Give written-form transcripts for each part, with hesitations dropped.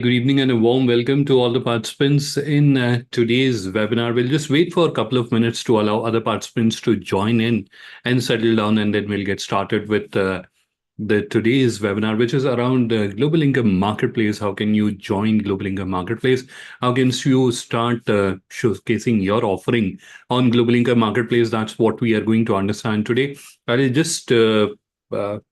Good evening and a warm welcome to all the participants in today's webinar. We'll just wait for a couple of minutes to allow other participants to join in and settle down, and then we'll get started with the today's webinar, which is around GlobalLinker Marketplace. How can you join GlobalLinker Marketplace? How can you start showcasing your offering on GlobalLinker Marketplace? That's what we are going to understand today. I'll just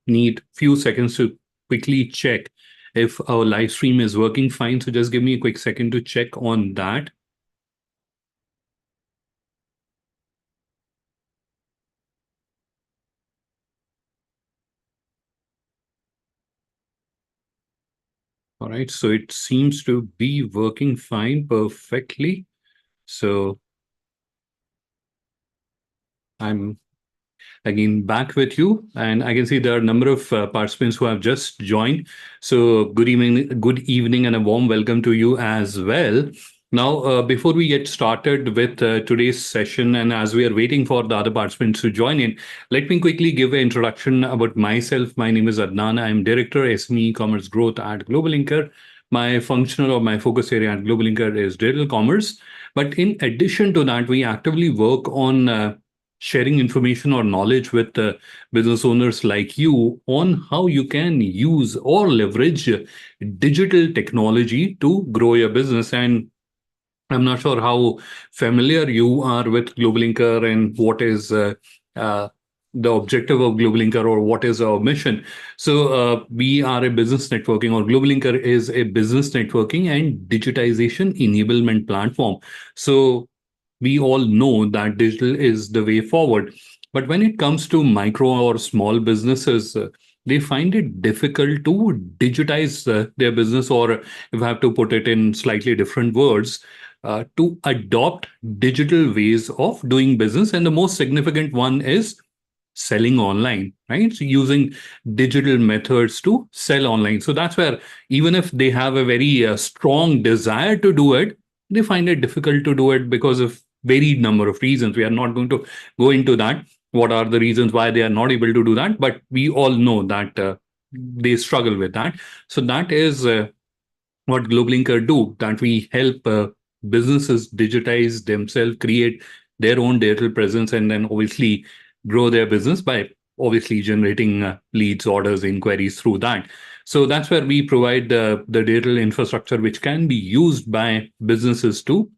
need few seconds to quickly check if our live stream is working fine. So just give me a quick second to check on that. All right, so it seems to be working fine, perfectly. So I'm again back with you, and I can see there are a number of participants who have just joined. So good evening, and a warm welcome to you as well. Now, before we get started with today's session, and as we are waiting for the other participants to join in, let me quickly give an introduction about myself. My name is Adnan. I'm Director SME Commerce Growth at GlobalLinker. My functional or my focus area at GlobalLinker is digital commerce. But in addition to that, we actively work on sharing information or knowledge with business owners like you on how you can use or leverage digital technology to grow your business. And I'm not sure how familiar you are with GlobalLinker and what is the objective of GlobalLinker or what is our mission. So we are a business networking, or GlobalLinker is a business networking and digitization enablement platform. So we all know that digital is the way forward. But when it comes to micro or small businesses, they find it difficult to digitize their business, or if I have to put it in slightly different words, to adopt digital ways of doing business. And the most significant one is selling online, right? So using digital methods to sell online. So that's where, even if they have a very strong desire to do it, they find it difficult to do it because of varied number of reasons. We are not going to go into that. What are the reasons why they are not able to do that? But we all know that they struggle with that. So that is what GlobalLinker do, that we help businesses digitize themselves, create their own digital presence, and then obviously grow their business by obviously generating leads, orders, inquiries through that. So that's where we provide the digital infrastructure which can be used by businesses to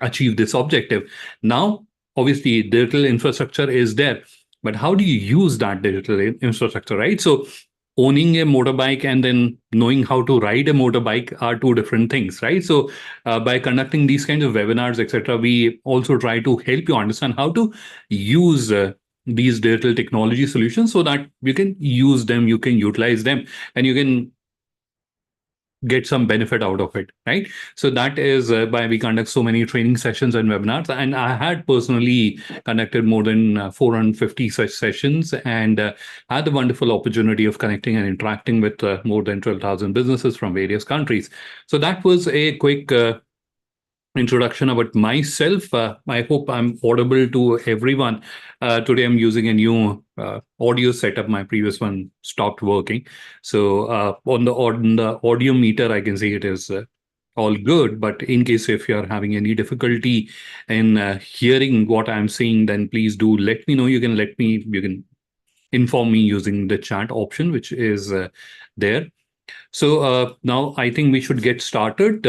achieve this objective. Now, obviously, digital infrastructure is there, but how do you use that digital infrastructure, right? So owning a motorbike and then knowing how to ride a motorbike are two different things, right? So by conducting these kinds of webinars, etc., we also try to help you understand how to use these digital technology solutions so that you can use them, you can utilize them, and you can get some benefit out of it, right? So that is why we conduct so many training sessions and webinars. And I had personally conducted more than 450 such sessions, and had the wonderful opportunity of connecting and interacting with more than 12,000 businesses from various countries. So that was a quick introduction about myself. I hope I'm audible to everyone. Today I'm using a new audio setup. My previous one stopped working. So on the audio meter, I can see it is all good. But in case if you're having any difficulty in hearing what I'm saying, then please do let me know. You can inform me using the chat option, which is there. So now I think we should get started.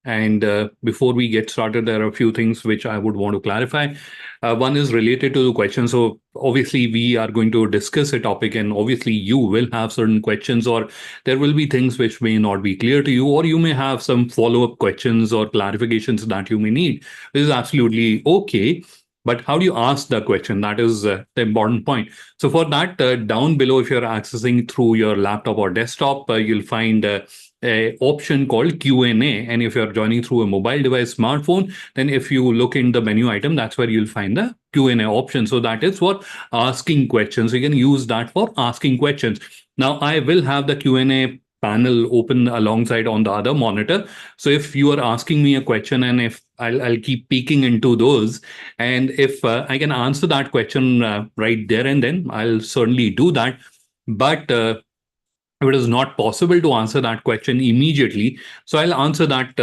And before we get started, there are a few things which I would want to clarify. One is related to the question. So obviously, we are going to discuss a topic, and obviously, you will have certain questions, or there will be things which may not be clear to you, or you may have some follow-up questions or clarifications that you may need. This is absolutely okay. But how do you ask the question? That is the important point. So for that, down below, if you're accessing through your laptop or desktop, you'll find a option called Q&A. And if you're joining through a mobile device, smartphone, then if you look in the menu item, that's where you'll find the Q&A option. So that is for asking questions. You can use that for asking questions. Now, I will have the Q&A panel open alongside on the other monitor. So if you are asking me a question, and if I'll keep peeking into those, and if I can answer that question right there and then, I'll certainly do that. But If it is not possible to answer that question immediately, so I'll answer that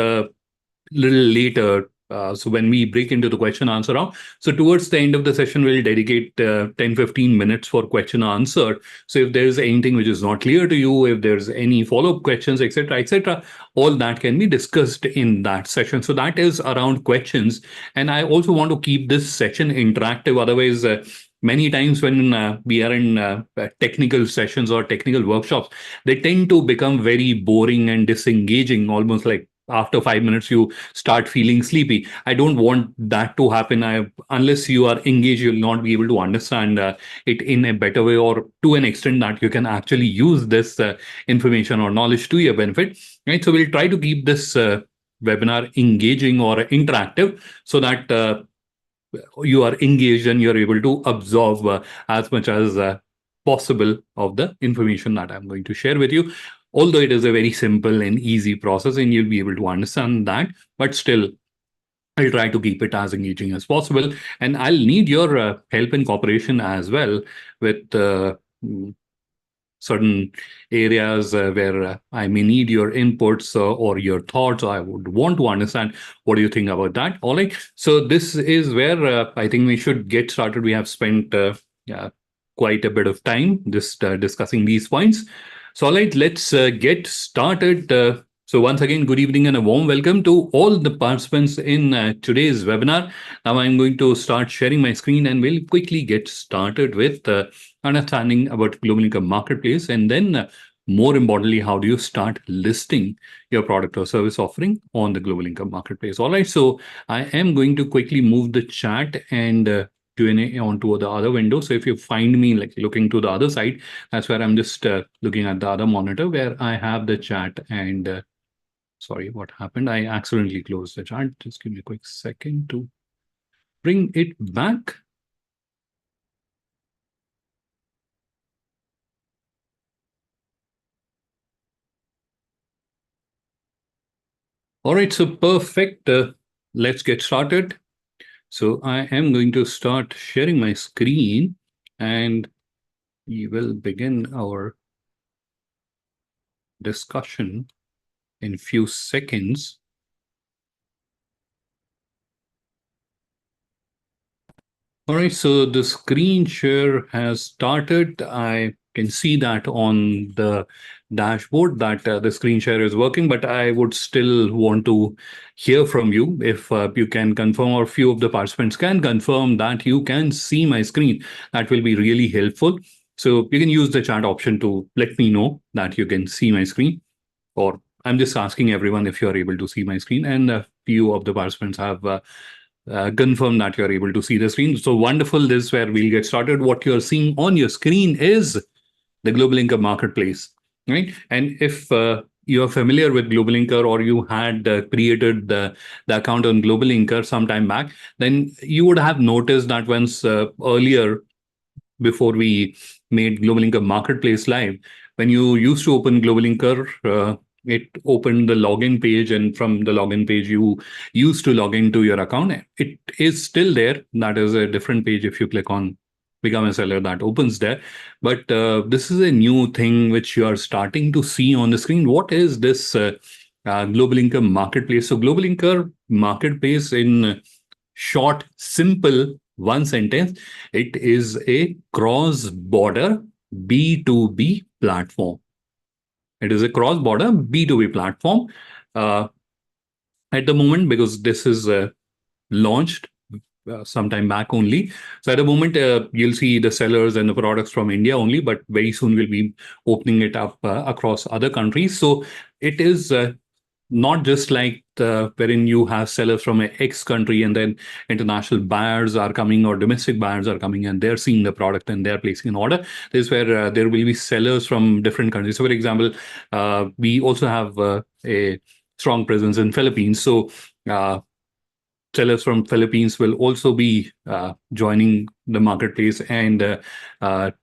little later. So when we break into the question answer round, so towards the end of the session, we'll dedicate 10-15 minutes for question answer. So if there's anything which is not clear to you, if there's any follow-up questions, etc., all that can be discussed in that session. So that is around questions. And I also want to keep this session interactive. Otherwise, many times when we are in technical sessions or technical workshops, they tend to become very boring and disengaging, almost like after 5 minutes you start feeling sleepy. I don't want that to happen. Unless you are engaged, you'll not be able to understand it in a better way, or to an extent that you can actually use this information or knowledge to your benefit. Right. So we'll try to keep this webinar engaging or interactive, so that you are engaged and you're able to absorb as much as possible of the information that I'm going to share with you. Although it is a very simple and easy process and you'll be able to understand that, but still, I'll try to keep it as engaging as possible. And I'll need your help and cooperation as well with certain areas where I may need your inputs or your thoughts. I would want to understand what do you think about that. All right. So this is where I think we should get started. We have spent quite a bit of time just discussing these points. So all right, let's get started. So once again, good evening and a warm welcome to all the participants in today's webinar. Now I'm going to start sharing my screen and we'll quickly get started with understanding about GlobalLinker Marketplace, and then more importantly, how do you start listing your product or service offering on the GlobalLinker Marketplace. All right, so I am going to quickly move the chat and Q&A onto the other window. So if you find me like looking to the other side, that's where I'm just looking at the other monitor where I have the chat. And sorry, what happened? I accidentally closed the chat. Just give me a quick second to bring it back. All right, so perfect. Let's get started. So I am going to start sharing my screen and we will begin our discussion in few seconds. All right, so the screen share has started. I can see that on the dashboard that the screen share is working, but I would still want to hear from you if you can confirm, or few of the participants can confirm that you can see my screen. That will be really helpful. So you can use the chat option to let me know that you can see my screen, or I'm just asking everyone if you're able to see my screen, and a few of the participants have confirm that you're able to see the screen. So wonderful. This is where we'll get started. What you're seeing on your screen is the GlobalLinker Marketplace, right? And if you're familiar with GlobalLinker, or you had created the account on GlobalLinker some time back, then you would have noticed that once earlier, before we made GlobalLinker Marketplace live, when you used to open GlobalLinker, it opened the login page, and from the login page, you used to log into your account. It is still there. That is a different page. If you click on Become a Seller, that opens there. But this is a new thing which you are starting to see on the screen. What is this GlobalLinker Marketplace? So GlobalLinker Marketplace, in short, simple, one sentence, it is a cross-border B2B platform. It is a cross-border B2B platform at the moment, because this is launched some time back only. So at the moment, you'll see the sellers and the products from India only, but very soon we'll be opening it up across other countries. So it is not just like wherein you have sellers from a X country and then international buyers are coming, or domestic buyers are coming and they're seeing the product and they're placing an order. This is where there will be sellers from different countries. So for example, we also have a strong presence in Philippines. So sellers from Philippines will also be joining the marketplace. And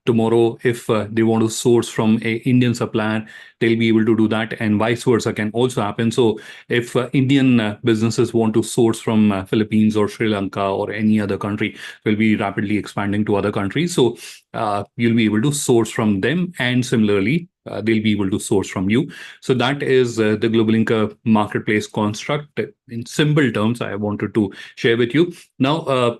tomorrow, if they want to source from a Indian supplier, they'll be able to do that, and vice versa can also happen. So if Indian businesses want to source from Philippines or Sri Lanka or any other country, will be rapidly expanding to other countries. So you'll be able to source from them. And similarly, they'll be able to source from you. So that is the GlobalLinker Marketplace construct. In simple terms, I wanted to share with you. Now,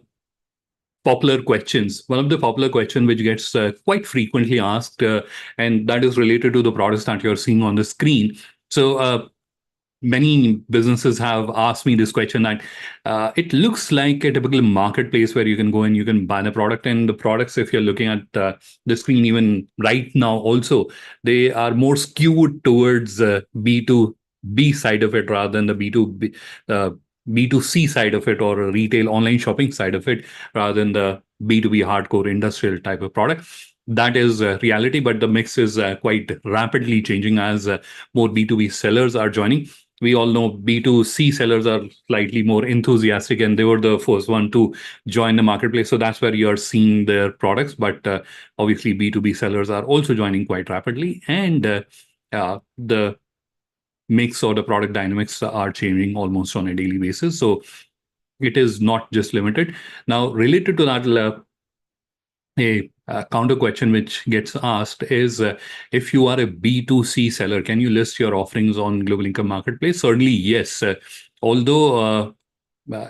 popular questions. One of the popular question which gets quite frequently asked, and that is related to the products that you're seeing on the screen. So many businesses have asked me this question that it looks like a typical marketplace where you can go and you can buy the product, and the products, if you're looking at the screen even right now also, they are more skewed towards B2B side of it rather than the B2C side of it, or a retail online shopping side of it, rather than the B2B hardcore industrial type of product. That is reality, but the mix is quite rapidly changing as more B2B sellers are joining. We all know B2C sellers are slightly more enthusiastic, and they were the first one to join the marketplace. So that's where you're seeing their products. But obviously, B2B sellers are also joining quite rapidly, and the mix or the product dynamics are changing almost on a daily basis. So it is not just limited. Now, related to that, a counter question which gets asked is, if you are a B2C seller, can you list your offerings on GlobalLinker Marketplace? Certainly, yes. Although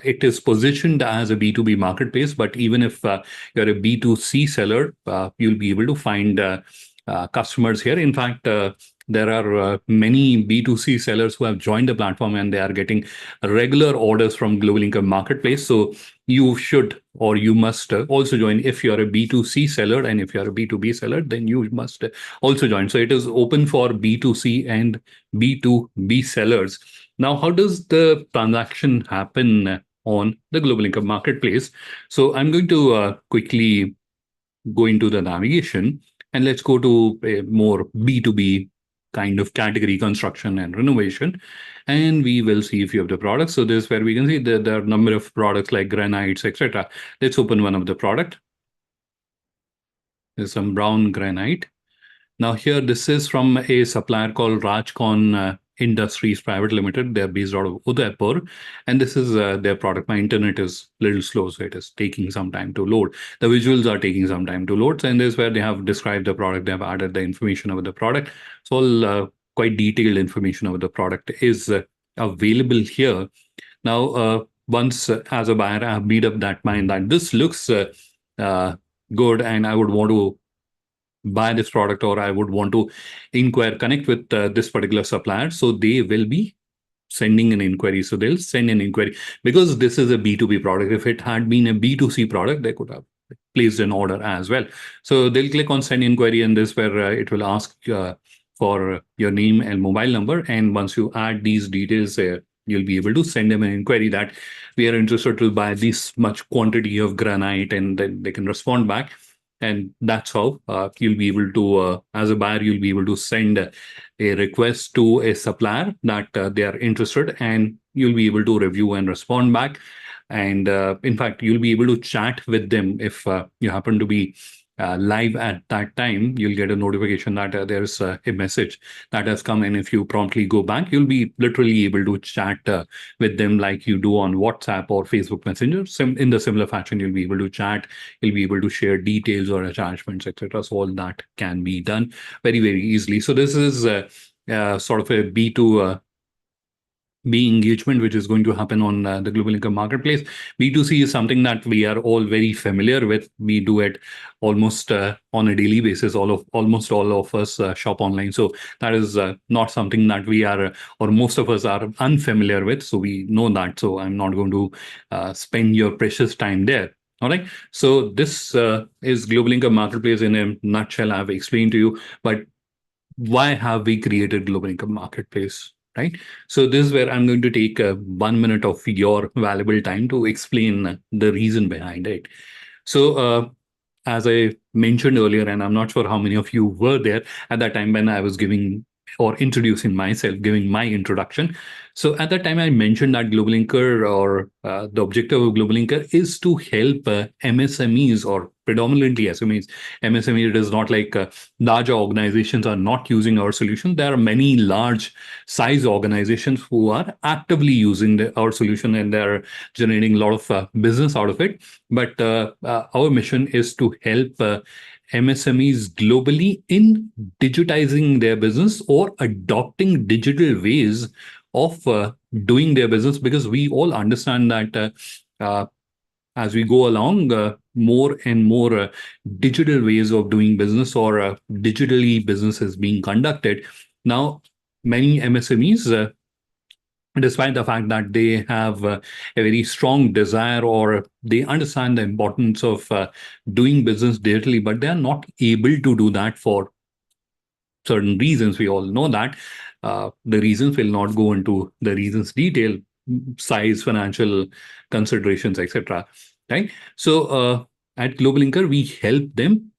it is positioned as a B2B marketplace, but even if you're a B2C seller, you'll be able to find customers here. In fact, there are many B2C sellers who have joined the platform, and they are getting regular orders from GlobalLinker Marketplace. So you should, or you must also join. If you're a B2C seller, and if you're a B2B seller, then you must also join. So it is open for B2C and B2B sellers. Now, how does the transaction happen on the GlobalLinker Marketplace? So I'm going to quickly go into the navigation, and let's go to a more B2B kind of category, construction and renovation, and we will see a few of the products. So this is where we can see that there are a number of products like granites, etc. Let's open one of the product. There's some brown granite. Now here, this is from a supplier called Rajcon Industries Private Limited. They're based out of Udaipur, and this is their product. My internet is a little slow, so it is taking some time to load. The visuals are taking some time to load, and this is where they have described the product. They have added the information about the product. So all quite detailed information about the product is available here. Now, once as a buyer, I have made up that mind that this looks good, and I would want to buy this product, or I would want to inquire, connect with this particular supplier. So they will be sending an inquiry. So they'll send an inquiry, because this is a B2B product. If it had been a B2C product, they could have placed an order as well. So they'll click on send inquiry, and this where it will ask for your name and mobile number. And once you add these details, you'll be able to send them an inquiry that we are interested to buy this much quantity of granite, and then they can respond back. And that's how you'll be able to, as a buyer, you'll be able to send a request to a supplier that they are interested, and you'll be able to review and respond back. And in fact, you'll be able to chat with them. If you happen to be live at that time, you'll get a notification that there's a message that has come in. If you promptly go back, you'll be literally able to chat with them like you do on WhatsApp or Facebook Messenger. In the similar fashion, you'll be able to chat, you'll be able to share details or attachments, etc. So all that can be done very, very easily. So this is sort of a B2 B engagement, which is going to happen on the GlobalLinker Marketplace. B2C is something that we are all very familiar with. We do it almost on a daily basis. Almost all of us shop online. So that is not something that we are, or most of us are unfamiliar with. So we know that. So I'm not going to spend your precious time there. All right. So this is GlobalLinker Marketplace in a nutshell. I've explained to you, but why have we created GlobalLinker Marketplace? Right. So this is where I'm going to take 1 minute of your valuable time to explain the reason behind it. So as I mentioned earlier, and I'm not sure how many of you were there at that time when I was giving or introducing myself, giving my introduction. So at that time, I mentioned that GlobalLinker, or the objective of GlobalLinker, is to help MSMEs or predominantly SMEs. MSME, it is not like larger organizations are not using our solution. There are many large size organizations who are actively using our solution, and they're generating a lot of business out of it. But our mission is to help MSMEs globally in digitizing their business or adopting digital ways of doing their business, because we all understand that as we go along, more and more digital ways of doing business, or digitally business is being conducted. Now, many MSMEs, despite the fact that they have a very strong desire, or they understand the importance of doing business digitally, but they are not able to do that for certain reasons. We all know that. The reasons will not go into the reasons detail, size, financial considerations, etc. Right? So at GlobalLinker, we help them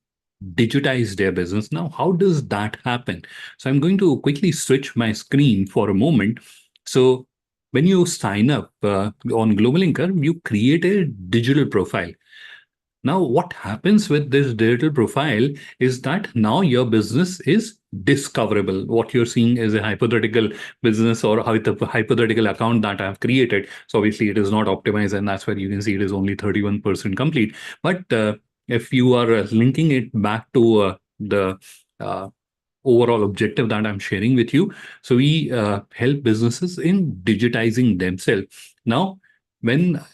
digitize their business. Now, how does that happen? So I'm going to switch my screen for a moment. So when you sign up on GlobalLinker, you create a digital profile. Now, what happens with this digital profile is that now your business is discoverable. What you're seeing is a hypothetical business or hypothetical account that I've created. So obviously it is not optimized, and that's where you can see it is only 31% complete. But if you are linking it back to the overall objective that I'm sharing with you, so we help businesses in digitizing themselves. Now, when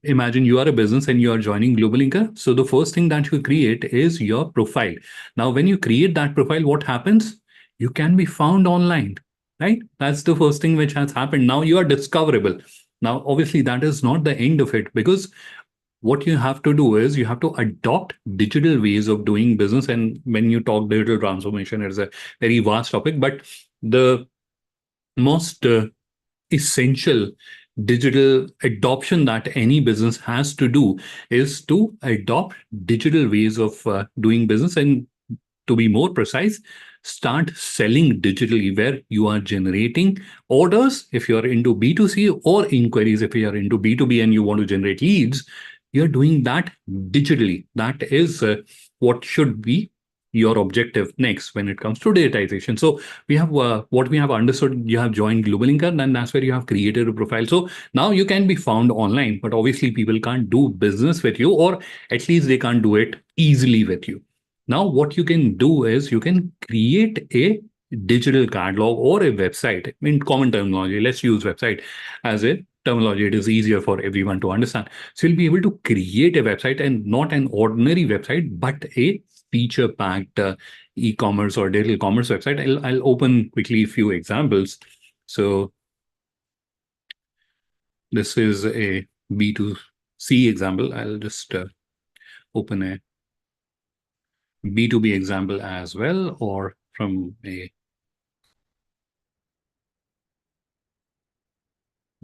imagine you are a business and you are joining GlobalLinker. So the first thing that you create is your profile. Now, when you create that profile, what happens? You can be found online, right? That's the first thing which has happened. Now you are discoverable. Now, obviously, that is not the end of it, because what you have to do is you have to adopt digital ways of doing business. And when you talk digital transformation, it's a very vast topic, but the most essential digital adoption that any business has to do is to adopt digital ways of doing business, and to be more precise, start selling digitally, where you are generating orders if you are into B2C, or inquiries if you are into B2B and you want to generate leads. You're doing that digitally. That is what should be your objective next when it comes to digitization. So we have what we have understood. You have joined GlobalLinker, and that's where you have created a profile. So now you can be found online, but obviously people can't do business with you, or at least they can't do it easily with you. Now, what you can do is you can create a digital catalog or a website. In common terminology, let's use website as a terminology. It is easier for everyone to understand. So you'll be able to create a website, and not an ordinary website, but a feature-packed e-commerce or digital commerce website. I'll open quickly a few examples. So this is a B2C example. I'll just open a B2B example as well, or from a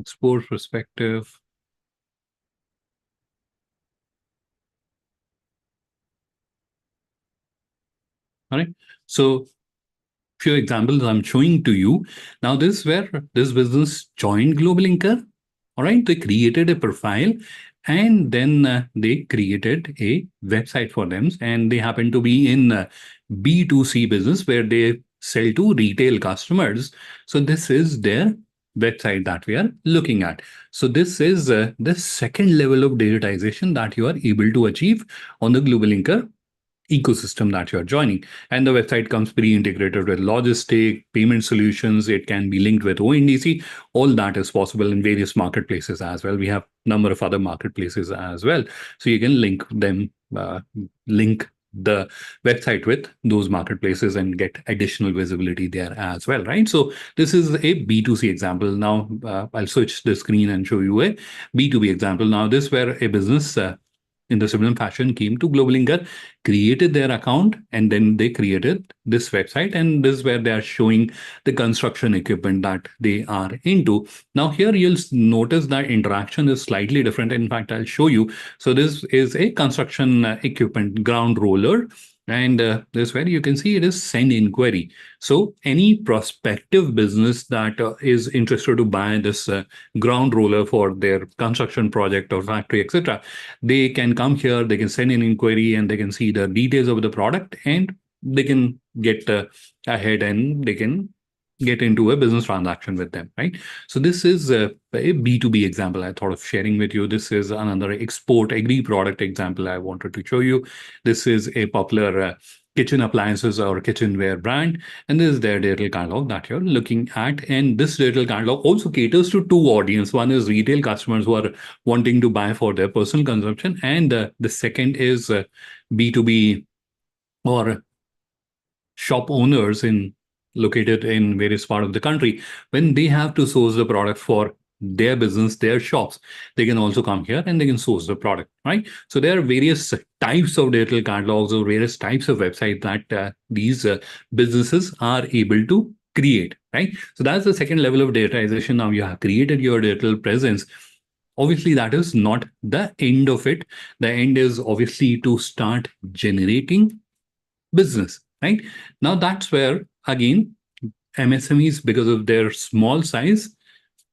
export perspective. All right. So few examples I'm showing to you. Now, this is where this business joined GlobalLinker. All right. They created a profile, and then they created a website for them. And they happen to be in B2C business, where they sell to retail customers. So this is their website that we are looking at. So this is the second level of digitization that you are able to achieve on the GlobalLinker ecosystem that you're joining. And the website comes pre-integrated with logistic, payment solutions. It can be linked with ONDC. All that is possible in various marketplaces as well. We have a number of other marketplaces as well. So you can link them, link the website with those marketplaces and get additional visibility there as well, right? So this is a B2C example. Now, I'll switch the screen and show you a B2B example. Now, this where a business in the similar fashion came to GlobalLinker, created their account, and then they created this website. And this is where they are showing the construction equipment that they are into. Now, here you'll notice that interaction is slightly different. In fact, I'll show you. So this is a construction equipment ground roller. And this where you can see it is send inquiry. So any prospective business that is interested to buy this ground roller for their construction project or factory, etc., they can come here, they can send an inquiry, and they can see the details of the product, and they can get ahead, and they can get into a business transaction with them, right? So this is a B2B example I thought of sharing with you. This is another export agri product example I wanted to show you. This is a popular kitchen appliances or kitchenware brand, and this is their digital catalog that you're looking at. And this digital catalog also caters to two audience. One is retail customers who are wanting to buy for their personal consumption, and the second is B2B or shop owners in located in various part of the country. When they have to source the product for their business, their shops, they can also come here and they can source the product, right? So there are various types of digital catalogs or various types of websites that these businesses are able to create, right? So that's the second level of digitization. Now you have created your digital presence. Obviously that is not the end of it. The end is obviously to start generating business, right? Now that's where, again, MSMEs, because of their small size,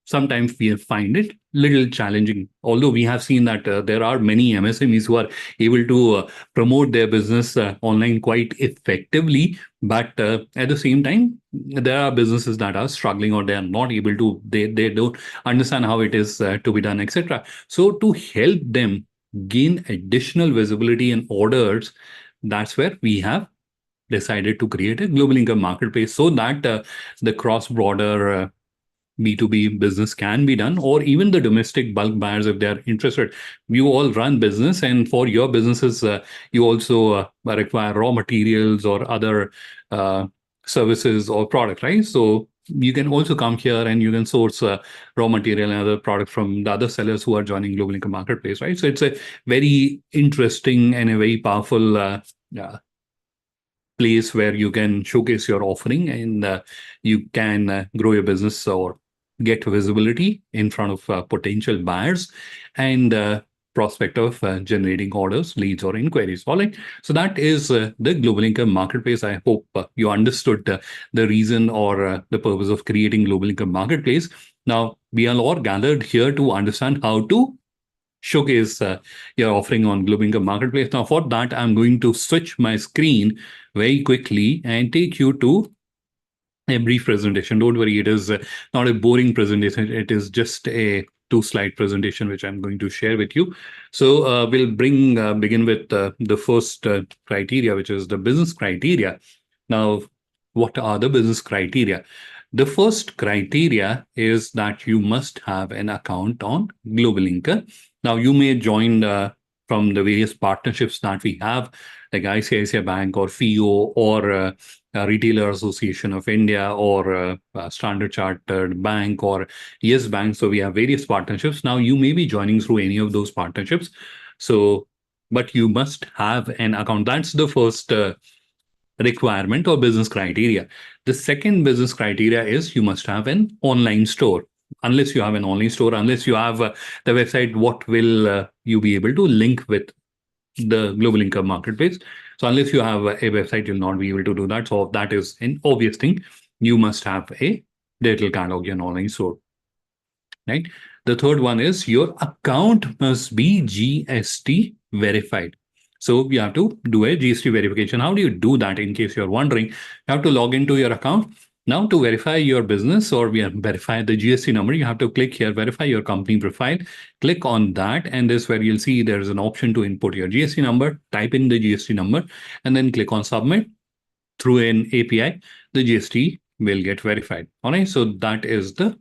sometimes we find it little challenging. Although we have seen that there are many MSMEs who are able to promote their business online quite effectively, but at the same time, there are businesses that are struggling, or they are not able to. They don't understand how it is to be done, etc. So to help them gain additional visibility and orders, that's where we have decided to create a GlobalLinker Marketplace, so that the cross-border B2B business can be done, or even the domestic bulk buyers, if they are interested. You all run business, and for your businesses, you also require raw materials or other services or product, right? So you can also come here and you can source raw material and other product from the other sellers who are joining GlobalLinker Marketplace, right? So it's a very interesting and a very powerful place where you can showcase your offering, and you can grow your business or get visibility in front of potential buyers, and prospect of generating orders, leads, or inquiries. All right. So that is the Global Income Marketplace. I hope you understood the reason or the purpose of creating Global Income Marketplace. Now, we are all gathered here to understand how to showcase your offering on GlobalLinker Marketplace. Now, for that, I'm going to switch my screen very quickly and take you to a brief presentation. Don't worry, it is not a boring presentation. It is just a two-slide presentation which I'm going to share with you. So we'll begin with the first criteria, which is the business criteria. Now, what are the business criteria? The first criteria is that you must have an account on GlobalLinker. Now, you may join from the various partnerships that we have, like ICICI Bank or FIO or Retailer Association of India or Standard Chartered Bank or Yes Bank. So we have various partnerships. Now, you may be joining through any of those partnerships. So, but you must have an account. That's the first requirement or business criteria. The second business criteria is you must have an online store. Unless you have an online store, unless you have the website, what will you be able to link with the Global Income Marketplace? So unless you have a website, you'll not be able to do that. So that is an obvious thing. You must have a digital catalog and online store, right? The third one is your account must be GST verified. So you have to do a GST verification. How do you do that? In case you're wondering, you have to log into your account. Now, to verify your business or verify the GST number, you have to click here, verify your company profile. Click on that, and this is where you'll see there's an option to input your GST number, type in the GST number, and then click on submit. Through an API, the GST will get verified. All right, so that is the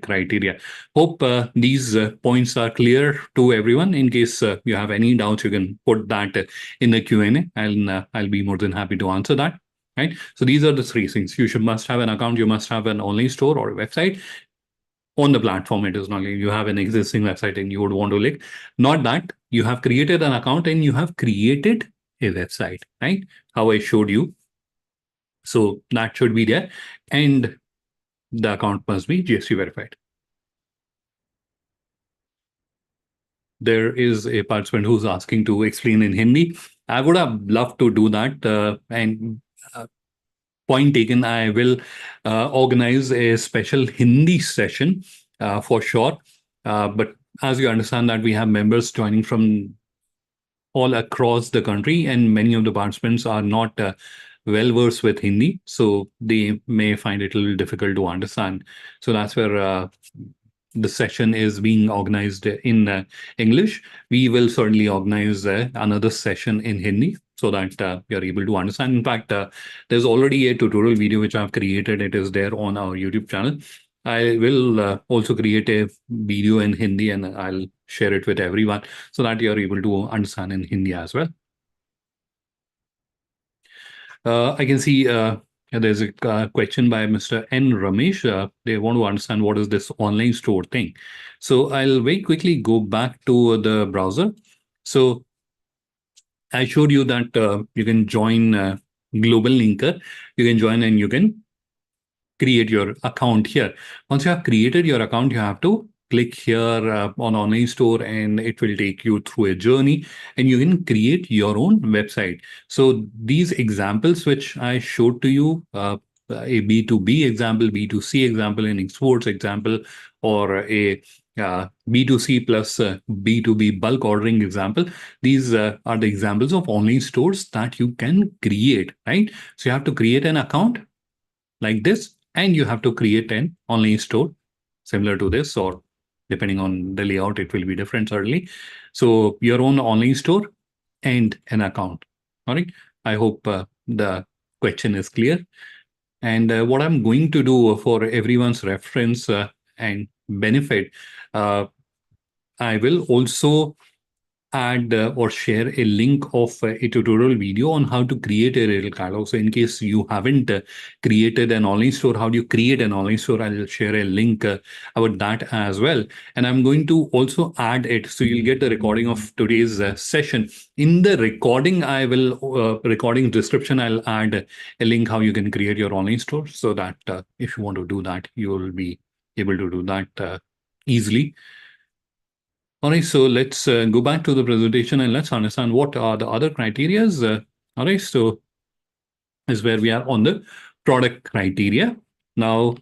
criteria. Hope these points are clear to everyone. In case you have any doubts, you can put that in the Q&A, and I'll be more than happy to answer that. Right. So these are the three things. You must have an account. You must have an online store or a website on the platform. It is not like you have an existing website and you would want to link. Not that you have created an account and you have created a website, right? How I showed you. So that should be there. And the account must be GST verified. There is a participant who's asking to explain in Hindi. I would have loved to do that. And point taken, I will organize a special Hindi session for sure. But as you understand that we have members joining from all across the country, and many of the participants are not well versed with Hindi, so they may find it a little difficult to understand. So that's where the session is being organized in English. We will certainly organize another session in Hindi so that you're able to understand. In fact, there's already a tutorial video which I've created. It is there on our YouTube channel. I will also create a video in Hindi and I'll share it with everyone so that you're able to understand in Hindi as well. I can see there's a question by Mr. N. Ramesh. They want to understand what is this online store thing. So I'll very quickly go back to the browser. So I showed you that you can join GlobalLinker. You can join and you can create your account here. Once you have created your account, you have to click here on online store and it will take you through a journey and you can create your own website. So these examples which I showed to you, a B2B example, B2C example, an exports example, or a B2C plus B2B bulk ordering example. These are the examples of online stores that you can create, right? So you have to create an account like this, and you have to create an online store similar to this, or depending on the layout, it will be different certainly. So your own online store and an account. All right. I hope the question is clear. And what I'm going to do for everyone's reference and benefit, I will also add or share a link of a tutorial video on how to create a retail catalog. So in case you haven't created an online store, how do you create an online store? I'll share a link about that as well. And I'm going to also add it. So you'll get the recording of today's session. In the recording, I will, recording description, I'll add a link how you can create your online store so that if you want to do that, you will be able to do that easily. All right, so let's go back to the presentation and let's understand what are the other criterias. All right, so is where we are on the product criteria. Now,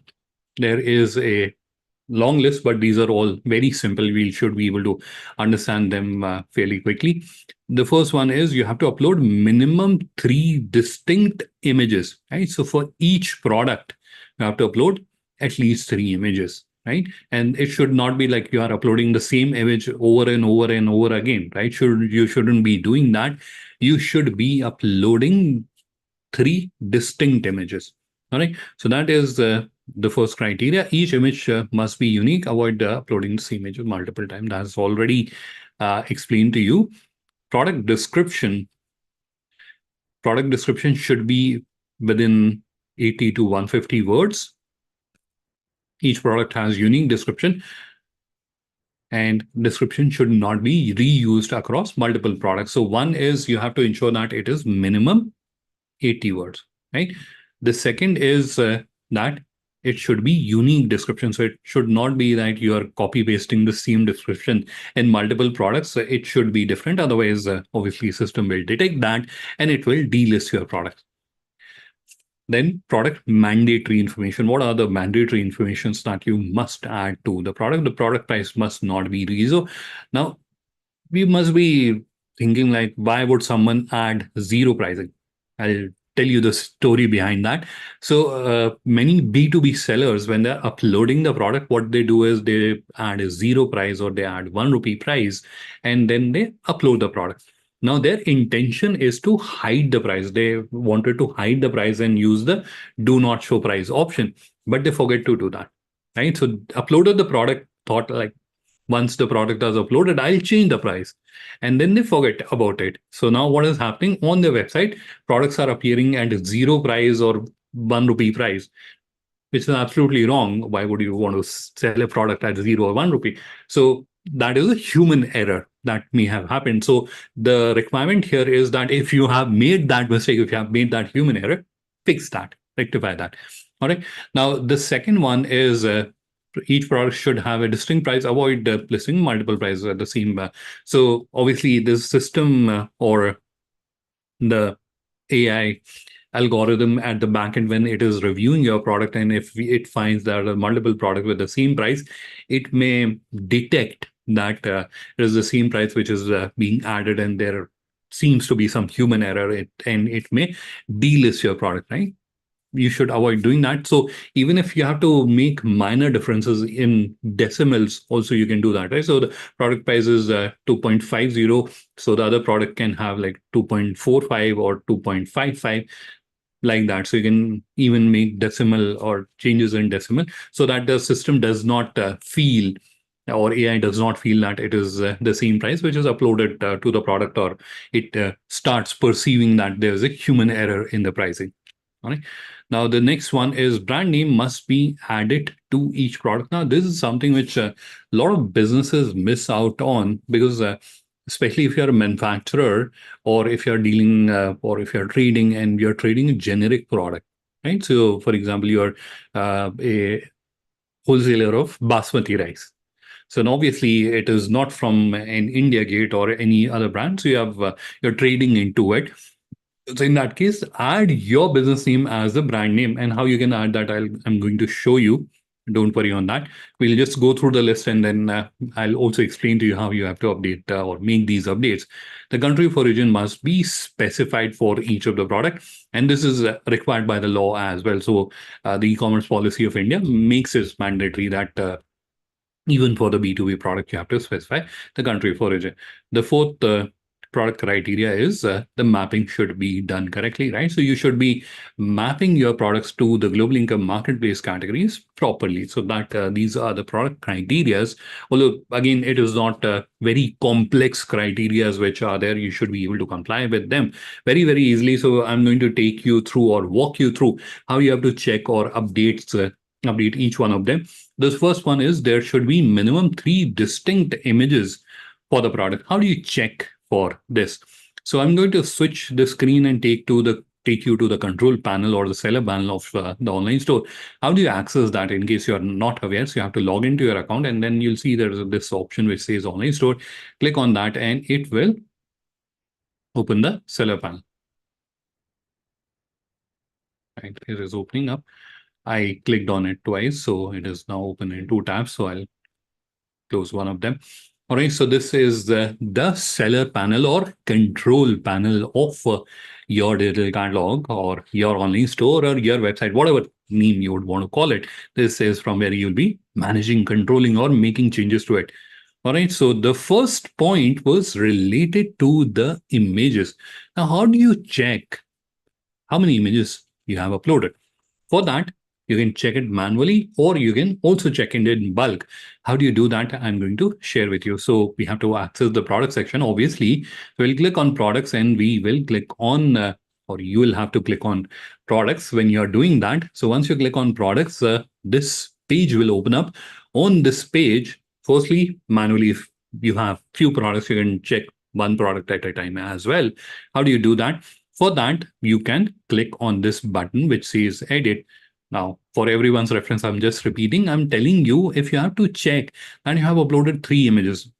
there is a long list, but these are all very simple. We should be able to understand them fairly quickly. The first one is you have to upload minimum 3 distinct images, right? So for each product, you have to upload at least 3 images, right? And it should not be like you are uploading the same image over and over and over again, right? You shouldn't be doing that. You should be uploading 3 distinct images. All right. So that is the first criteria. Each image must be unique. Avoid uploading the same image multiple times. That's already explained to you. Product description. Product description should be within 80 to 150 words. Each product has unique description, and description should not be reused across multiple products. So one is you have to ensure that it is minimum 80 words, right? The second is that it should be unique description. So it should not be that you are copy pasting the same description in multiple products. It should be different. Otherwise, obviously, system will detect that and it will delist your product. Then product mandatory information. What are the mandatory informations that you must add to the product? The product price must not be reso. Now, we must be thinking like, why would someone add zero pricing? I'll tell you the story behind that. So many B2B sellers, when they're uploading the product, what they do is they add a zero price or they add 1 rupee price, and then they upload the product. Now, their intention is to hide the price. They wanted to hide the price and use the do not show price option, but they forget to do that, right? So uploaded the product, thought like, once the product is uploaded, I'll change the price. And then they forget about it. So now what is happening on their website? Products are appearing at zero price or 1 rupee price, which is absolutely wrong. Why would you want to sell a product at 0 or 1 rupee? So that is a human error that may have happened. So the requirement here is that if you have made that mistake, if you have made that human error, fix that, rectify that. All right. Now, the second one is each product should have a distinct price. Avoid listing multiple prices at the same. So obviously, this system or the AI algorithm at the back end when it is reviewing your product, and if it finds there are multiple products with the same price, it may detect that it is the same price which is being added, and there seems to be some human error, and it may delist your product, right? You should avoid doing that. So even if you have to make minor differences in decimals, also you can do that, right? So the product price is 2.50, so the other product can have like 2.45 or 2.55, like that. So you can even make decimal or changes in decimal, so that the system does not feel, or AI does not feel that it is the same price which is uploaded to the product, or it starts perceiving that there is a human error in the pricing. All right. Now, the next one is brand name must be added to each product. Now, this is something which a lot of businesses miss out on, because especially if you're a manufacturer, or if you're dealing or if you're trading and you're trading a generic product, right? So, for example, you're a wholesaler of basmati rice. So, and obviously, it is not from an India Gate or any other brand. So you have you're trading into it. So in that case, add your business name as the brand name, and how you can add that, I'm going to show you. Don't worry on that. We'll just go through the list, and then I'll also explain to you how you have to update or make these updates. The country of origin must be specified for each of the product, and this is required by the law as well. So the e-commerce policy of India makes it mandatory that even for the B2B product, you have to specify the country of origin. The fourth product criteria is the mapping should be done correctly, right? So you should be mapping your products to the GlobalLinker Marketplace categories properly, so that these are the product criterias. Although, again, it is not very complex criterias which are there. You should be able to comply with them very, very easily. So I'm going to take you through or walk you through how you have to check or update each one of them. This first one is there should be minimum 3 distinct images for the product. How do you check for this? So I'm going to switch the screen and take you to the control panel or the seller panel of the online store. How do you access that in case you are not aware? So you have to log into your account, and then you'll see there's this option which says online store. Click on that and it will open the seller panel. Right, it is opening up. I clicked on it twice, so it is now open in 2 tabs. So I'll close one of them. All right, so this is the seller panel or control panel of your digital catalog or your online store or your website, whatever name you would want to call it. This is from where you'll be managing, controlling, or making changes to it. All right, so the first point was related to the images. Now, how do you check how many images you have uploaded? For that, you can check it manually, or you can also check it in bulk. How do you do that? I'm going to share with you. So we have to access the product section, obviously. So we'll click on products, and we will click on, or you will have to click on products when you're doing that. So once you click on products, this page will open up. On this page, firstly, manually, if you have few products, you can check one product at a time as well. How do you do that? For that, you can click on this button which says edit. Now, for everyone's reference, I'm just repeating. I'm telling you, if you have to check and you have uploaded 3 images,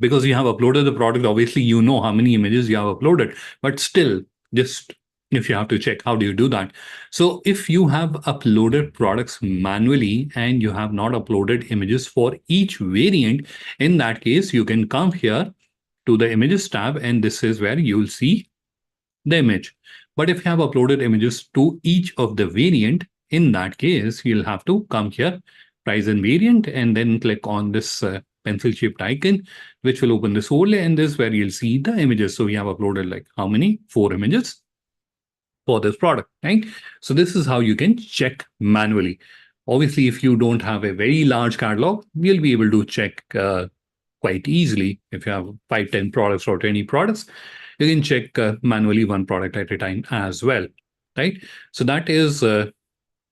because you have uploaded the product, obviously you know how many images you have uploaded, but still, just if you have to check, how do you do that? So if you have uploaded products manually and you have not uploaded images for each variant, in that case, you can come here to the images tab, and this is where you'll see the image. But if you have uploaded images to each of the variant, in that case, you'll have to come here, price and variant, and then click on this pencil shaped icon, which will open this overlay. And this is where you'll see the images. So we have uploaded like how many? 4 images for this product, right? So this is how you can check manually. Obviously, if you don't have a very large catalog, you'll be able to check quite easily. If you have 5, 10 products or 20 products, you can check manually one product at a time as well, right? So that is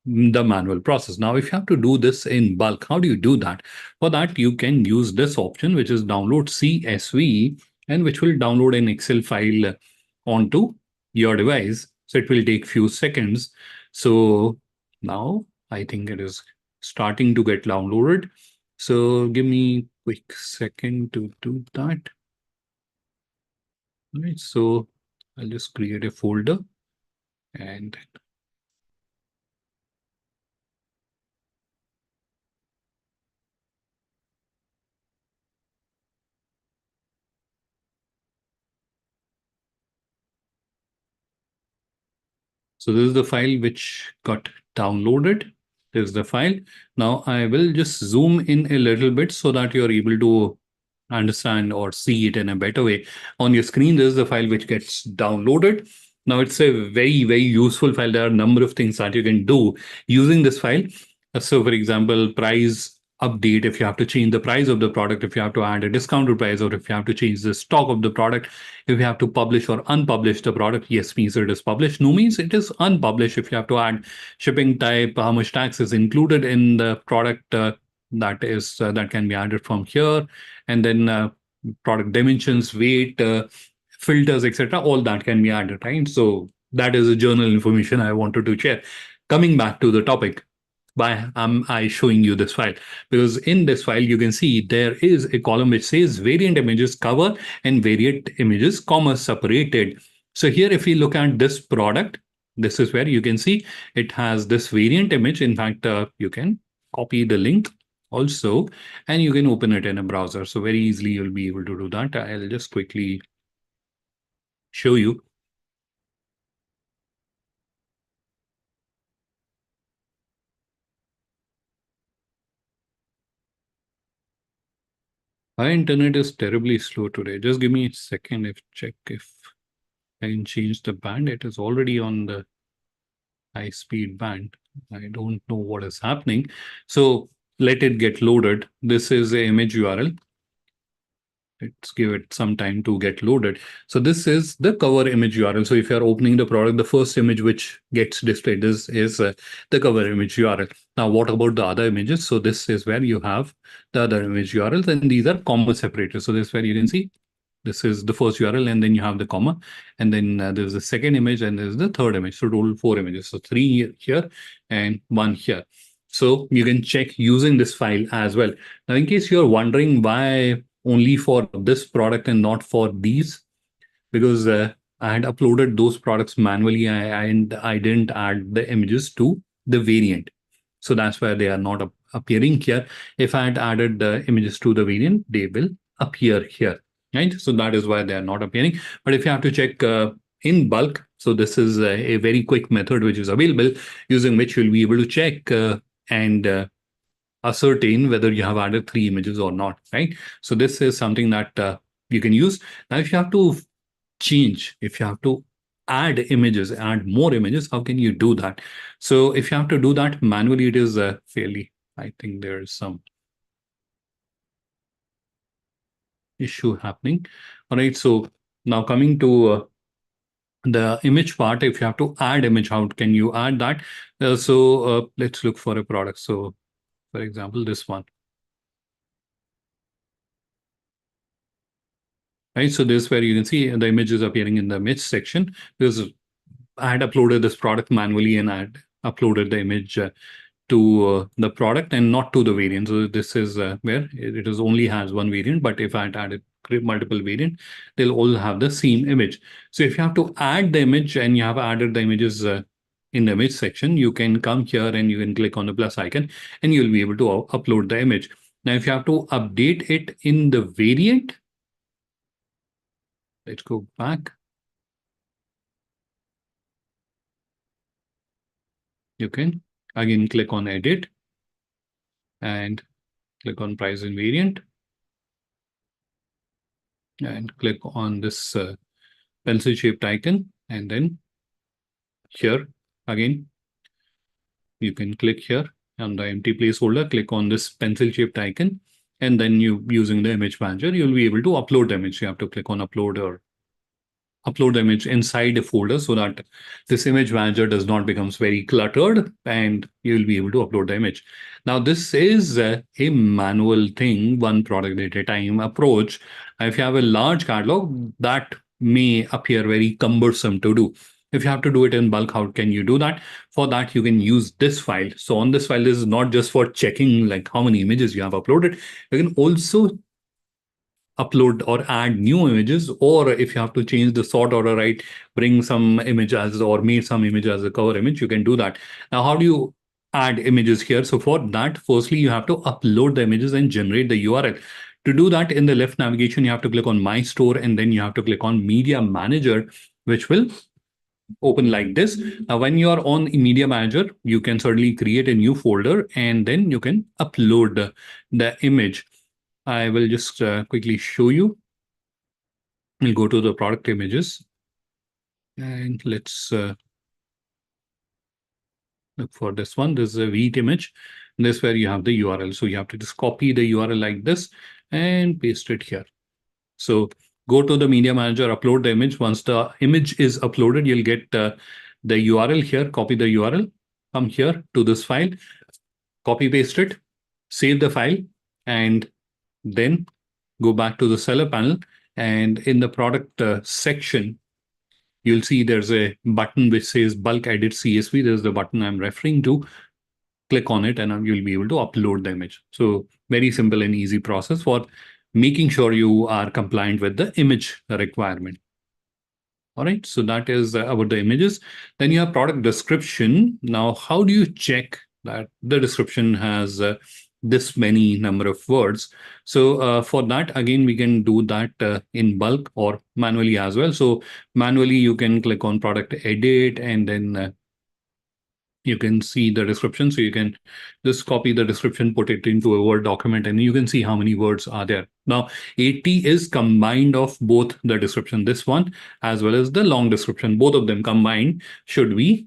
the manual process. Now, if you have to do this in bulk, how do you do that? For that, you can use this option, which is download CSV, and which will download an Excel file onto your device. So it will take few seconds. So now I think it is starting to get downloaded. So give me a quick second to do that. Right. So I'll just create a folder and so this is the file which got downloaded. This is the file. Now I will just zoom in a little bit so that you're able to understand or see it in a better way. On your screen, this is the file which gets downloaded. Now it's a very, very useful file. There are a number of things that you can do using this file. So for example, price update, if you have to change the price of the product, if you have to add a discounted price, or if you have to change the stock of the product, if you have to publish or unpublish the product, yes means it is published, no means it is unpublished. If you have to add shipping type, how much tax is included in the product, that can be added from here, and then product dimensions, weight, filters, etc. All that can be added, right? So that is a journal information I wanted to share. Coming back to the topic, why am I showing you this file? Because in this file, you can see there is a column which says variant images cover and variant images, comma, separated. So here, if we look at this product, this is where you can see it has this variant image. In fact, you can copy the link also, and you can open it in a browser. So very easily, you'll be able to do that. I'll just quickly show you. My internet is terribly slow today. Just give me a second. If check if I can change the band. It is already on the high speed band. I don't know what is happening. So let it get loaded. This is a image URL. Let's give it some time to get loaded. So this is the cover image URL. So if you're opening the product, the first image which gets displayed is the cover image URL. Now, what about the other images? So this is where you have the other image URLs, and these are comma separated. So this is where you can see this is the first URL, and then you have the comma, and then there's the second image, and there's the third image. So total 4 images. So 3 here and 1 here. So you can check using this file as well. Now, in case you're wondering why only for this product and not for these, because I had uploaded those products manually, and I didn't add the images to the variant. So that's why they are not appearing here. If I had added the images to the variant, they will appear here, right? So that is why they are not appearing. But if you have to check in bulk, so this is a very quick method which is available, using which you'll be able to check and ascertain whether you have added 3 images or not, right? So this is something that you can use. Now, if you have to change, if you have to add images, add more images, how can you do that? So if you have to do that manually, it is fairly, I think there's some issue happening. All right, so now coming to the image part, if you have to add image, how can you add that? Let's look for a product. So for example, this one. Right, so this is where you can see the image is appearing in the image section, because I had uploaded this product manually, and I had uploaded the image to the product and not to the variant. So this is where it is only has one variant, but if I had added multiple variant, they'll all have the same image. So if you have to add the image and you have added the images in the image section, you can come here and you can click on the plus icon, and you'll be able to upload the image. Now, if you have to update it in the variant, let's go back. You can again click on edit and click on price and variant, and click on this pencil shaped icon, and then here again you can click here on the empty placeholder, click on this pencil shaped icon, and then you, using the image manager, you'll be able to upload the image. You have to click on upload or upload the image inside a folder, so that this image manager does not becomes very cluttered, and you'll be able to upload the image. Now, this is a manual thing, one product at a time approach. If you have a large catalog, that may appear very cumbersome to do. If you have to do it in bulk, how can you do that? For that, you can use this file. So on this file, this is not just for checking like how many images you have uploaded. You can also upload or add new images, or if you have to change the sort order, right, bring some image as or made some image as a cover image, you can do that. Now, how do you add images here? So for that, firstly, you have to upload the images and generate the URL. To do that, in the left navigation, you have to click on My Store, and then you have to click on Media Manager, which will open like this. Now, when you are on Media Manager, you can certainly create a new folder, and then you can upload the image. I will just quickly show you. We'll go to the product images, and let's look for this one. This is a wheat image. This is where you have the URL. So you have to just copy the URL like this and paste it here. So go to the Media Manager, upload the image. Once the image is uploaded, you'll get the URL here. Copy the URL, come here to this file, copy paste it, save the file, and then go back to the seller panel. And in the product section, you'll see there's a button which says bulk edit CSV. There's the button I'm referring to. Click on it and you'll be able to upload the image. So very simple and easy process for making sure you are compliant with the image requirement. All right, so that is about the images. Then you have product description. Now, how do you check that the description has this many number of words? So for that, again, we can do that in bulk or manually as well. So manually, you can click on product edit, and then you can see the description. So you can just copy the description, put it into a Word document, and you can see how many words are there. Now, 80 is combined of both the description, this one, as well as the long description. Both of them combined should be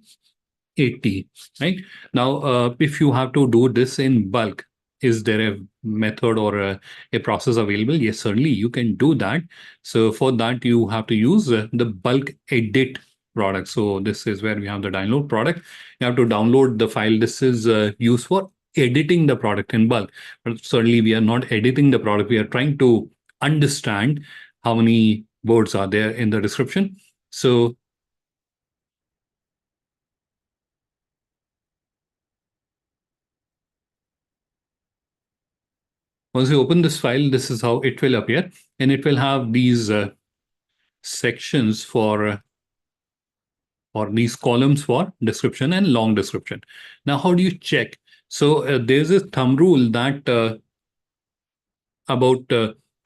80, right? Now, if you have to do this in bulk, is there a method or a process available? Yes, certainly you can do that. So for that, you have to use the bulk edit product. So this is where we have the download product. You have to download the file. This is used for editing the product in bulk. But certainly we are not editing the product. We are trying to understand how many words are there in the description. So once you open this file, this is how it will appear, and it will have these sections for or these columns for description and long description. Now, how do you check? So there's a thumb rule that about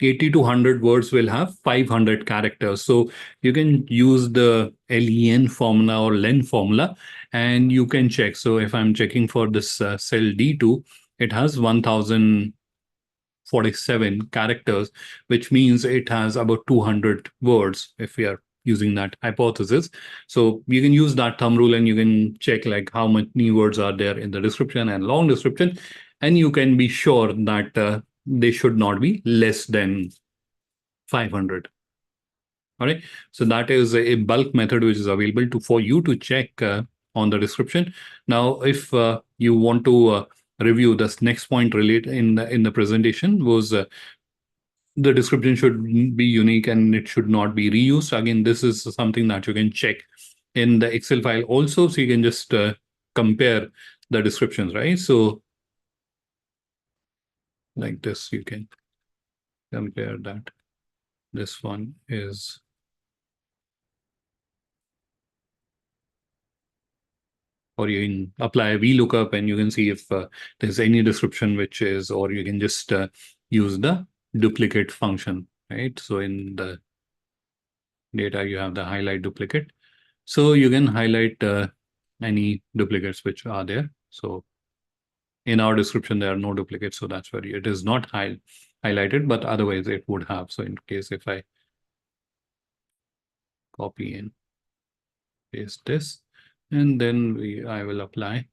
80 to 100 words will have 500 characters. So you can use the LEN formula or LEN formula, and you can check. So if I'm checking for this cell D2, it has 1047 characters, which means it has about 200 words if we are using that hypothesis. So you can use that thumb rule and you can check like how many words are there in the description and long description, and you can be sure that they should not be less than 500. All right. So that is a bulk method which is available for you to check on the description. Now, if you want to review this next point related in the presentation was the description should be unique and it should not be reused. Again, this is something that you can check in the Excel file also. So you can just compare the descriptions, right? So like this, you can compare that. This one is or you can apply a VLOOKUP and you can see if there's any description which is, or you can just use the duplicate function, right? So in the data, you have the highlight duplicate. So you can highlight any duplicates which are there. So in our description, there are no duplicates. So that's where it is not highlighted, but otherwise it would have. So in case if I copy and paste this, and then I will apply.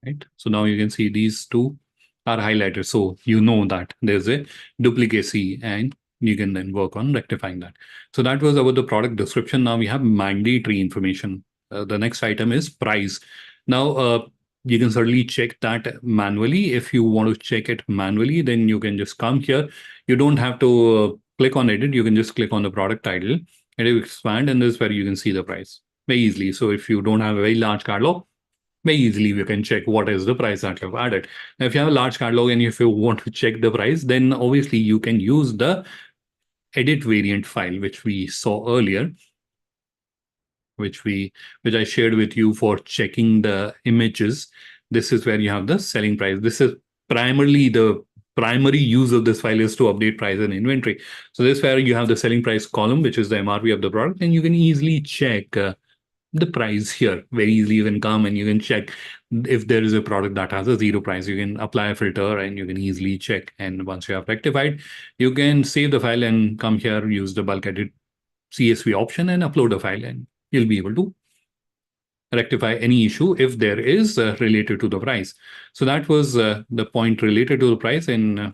Right. So now you can see these two are highlighted. So you know that there's a duplicacy and you can then work on rectifying that. So that was about the product description. Now we have mandatory information. The next item is price. Now, you can certainly check that manually. If you want to check it manually, then you can just come here. You don't have to click on edit. You can just click on the product title and it will expand, and this is where you can see the price. very easily. So if you don't have a very large catalog, very easily you can check what is the price that you've added. Now, if you have a large catalog and if you want to check the price, then obviously you can use the edit variant file, which we saw earlier, which I shared with you for checking the images. This is where you have the selling price. This is primarily the primary use of this file is to update price and inventory. So this is where you have the selling price column, which is the MRP of the product, and you can easily check the price here. Very easily you can come and you can check if there is a product that has a zero price. You can apply a filter and you can easily check. And once you have rectified, you can save the file and come here, use the bulk edit CSV option and upload the file, and you'll be able to rectify any issue if there is related to the price. So that was the point related to the price. And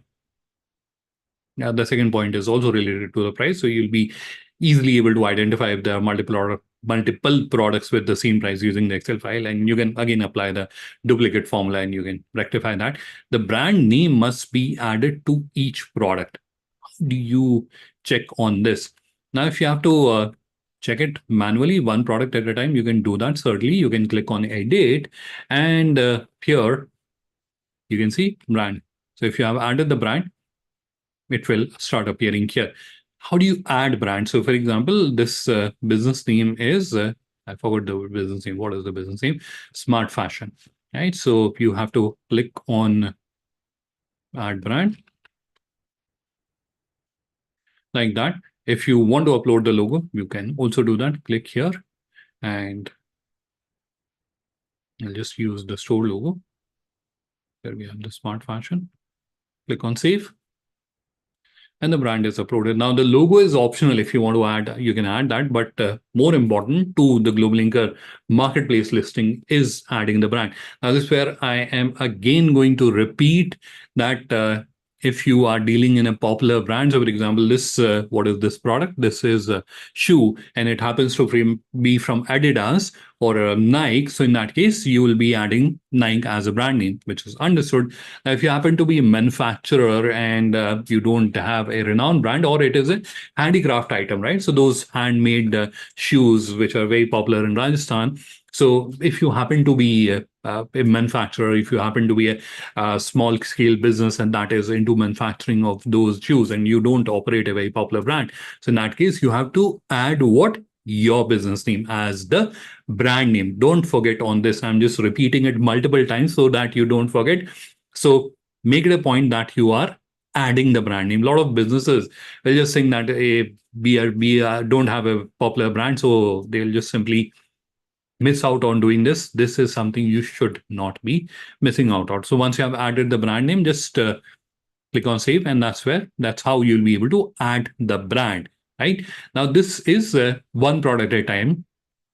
the second point is also related to the price. So you'll be easily able to identify if there are multiple products with the same price using the Excel file. And you can again apply the duplicate formula and you can rectify that. The brand name must be added to each product. How do you check on this? Now, if you have to check it manually, one product at a time, you can do that. Certainly, you can click on edit and here you can see brand. So if you have added the brand, it will start appearing here. How do you add brand? So for example, this business name is, I forgot the business name. What is the business name? Smart Fashion, right? So you have to click on add brand like that. If you want to upload the logo, you can also do that. Click here and I'll just use the store logo. Here we have the Smart Fashion. Click on save. And the brand is uploaded. Now the logo is optional. If you want to add, you can add that. But more important to the GlobalLinker Marketplace listing is adding the brand. Now this is where I am again going to repeat that if you are dealing in a popular brand, so for example, this what is this product? This is a shoe, and it happens to be from Adidas or Nike. So in that case, you will be adding Nike as a brand name, which is understood. Now, if you happen to be a manufacturer and you don't have a renowned brand, or it is a handicraft item, right? So those handmade shoes, which are very popular in Rajasthan. So if you happen to be a manufacturer, if you happen to be a small scale business and that is into manufacturing of those shoes and you don't operate a very popular brand, so in that case, you have to add what? Your business name as the brand name. Don't forget on this. I'm just repeating it multiple times so that you don't forget. So make it a point that you are adding the brand name. A lot of businesses will just think that we don't have a popular brand, so they'll just simply miss out on doing this. This is something you should not be missing out on. So once you have added the brand name, just click on save, and that's how you'll be able to add the brand. Right now, this is one product at a time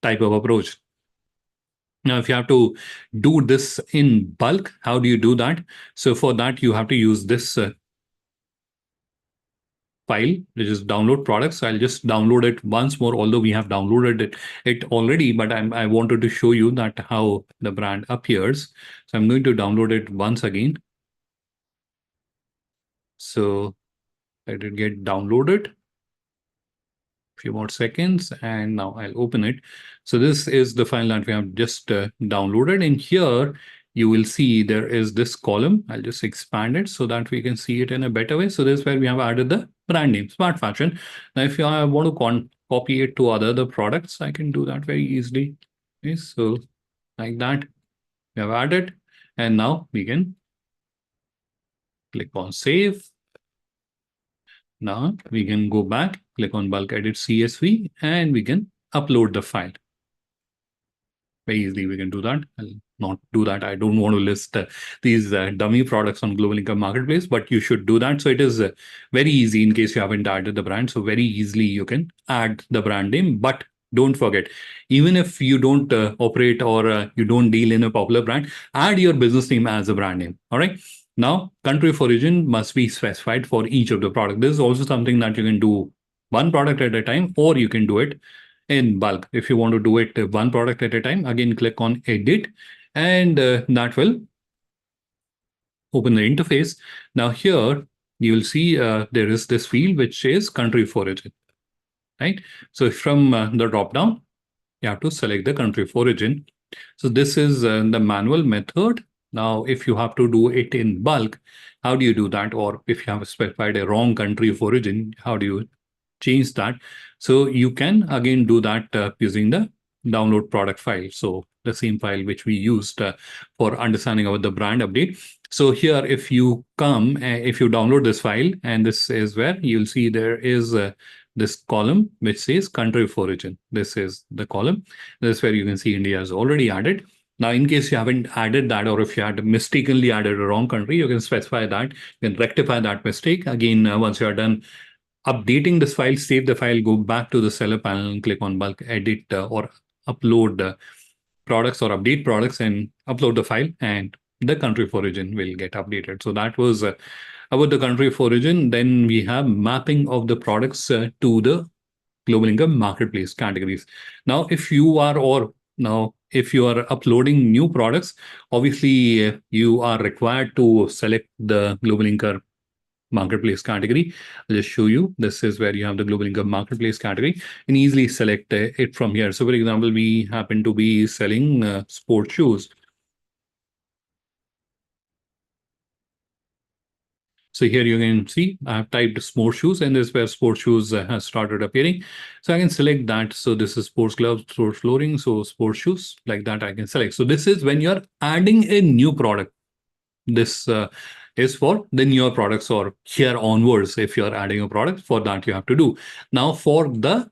type of approach. Now, if you have to do this in bulk, how do you do that? So for that, you have to use this file, which is download products. I'll just download it once more, although we have downloaded it already, but I wanted to show you that how the brand appears. So I'm going to download it once again. So let it get downloaded. Few more seconds, and now I'll open it. So this is the file that we have just downloaded, and here you will see there is this column. I'll just expand it so that we can see it in a better way. So this is where we have added the brand name, Smart Fashion. Now, if I want to copy it to other products, I can do that very easily. Okay, so like that, we have added, and now we can click on save. Now we can go back, click on bulk edit CSV, and we can upload the file. Very easily we can do that. I'll not do that. I don't want to list these dummy products on GlobalLinker Marketplace, but you should do that. So it is very easy in case you haven't added the brand. So very easily you can add the brand name, but don't forget, even if you don't operate or you don't deal in a popular brand, add your business name as a brand name. All right. Now, country of origin must be specified for each of the product. This is also something that you can do one product at a time, or you can do it in bulk. If you want to do it one product at a time, again, click on edit, and that will open the interface. Now here, you will see there is this field which is country of origin, right? So from the drop down, you have to select the country of origin. So this is the manual method. Now, if you have to do it in bulk, how do you do that? Or if you have specified a wrong country of origin, how do you change that? So you can again do that using the download product file. So the same file which we used for understanding about the brand update. So here, if you come, if you download this file, and this is where you'll see there is this column which says country of origin. This is the column. This is where you can see India is already added. Now, in case you haven't added that, or if you had mistakenly added a wrong country, you can specify that. You can rectify that mistake. Again, once you are done updating this file, save the file, go back to the seller panel and click on bulk edit or upload products or update products and upload the file, and the country of origin will get updated. So that was about the country of origin. Then we have mapping of the products to the GlobalLinker Marketplace categories. Now, if you are uploading new products, obviously you are required to select the GlobalLinker Marketplace category. I'll just show you. This is where you have the GlobalLinker Marketplace category and easily select it from here. So, for example, we happen to be selling sport shoes. So here you can see I've typed sports shoes, and this is where sports shoes has started appearing. So I can select that. So this is sports gloves, sports flooring. So sports shoes, like that I can select. So this is when you're adding a new product. This is for the newer products, or here onwards, if you're adding a product, for that you have to do. Now for the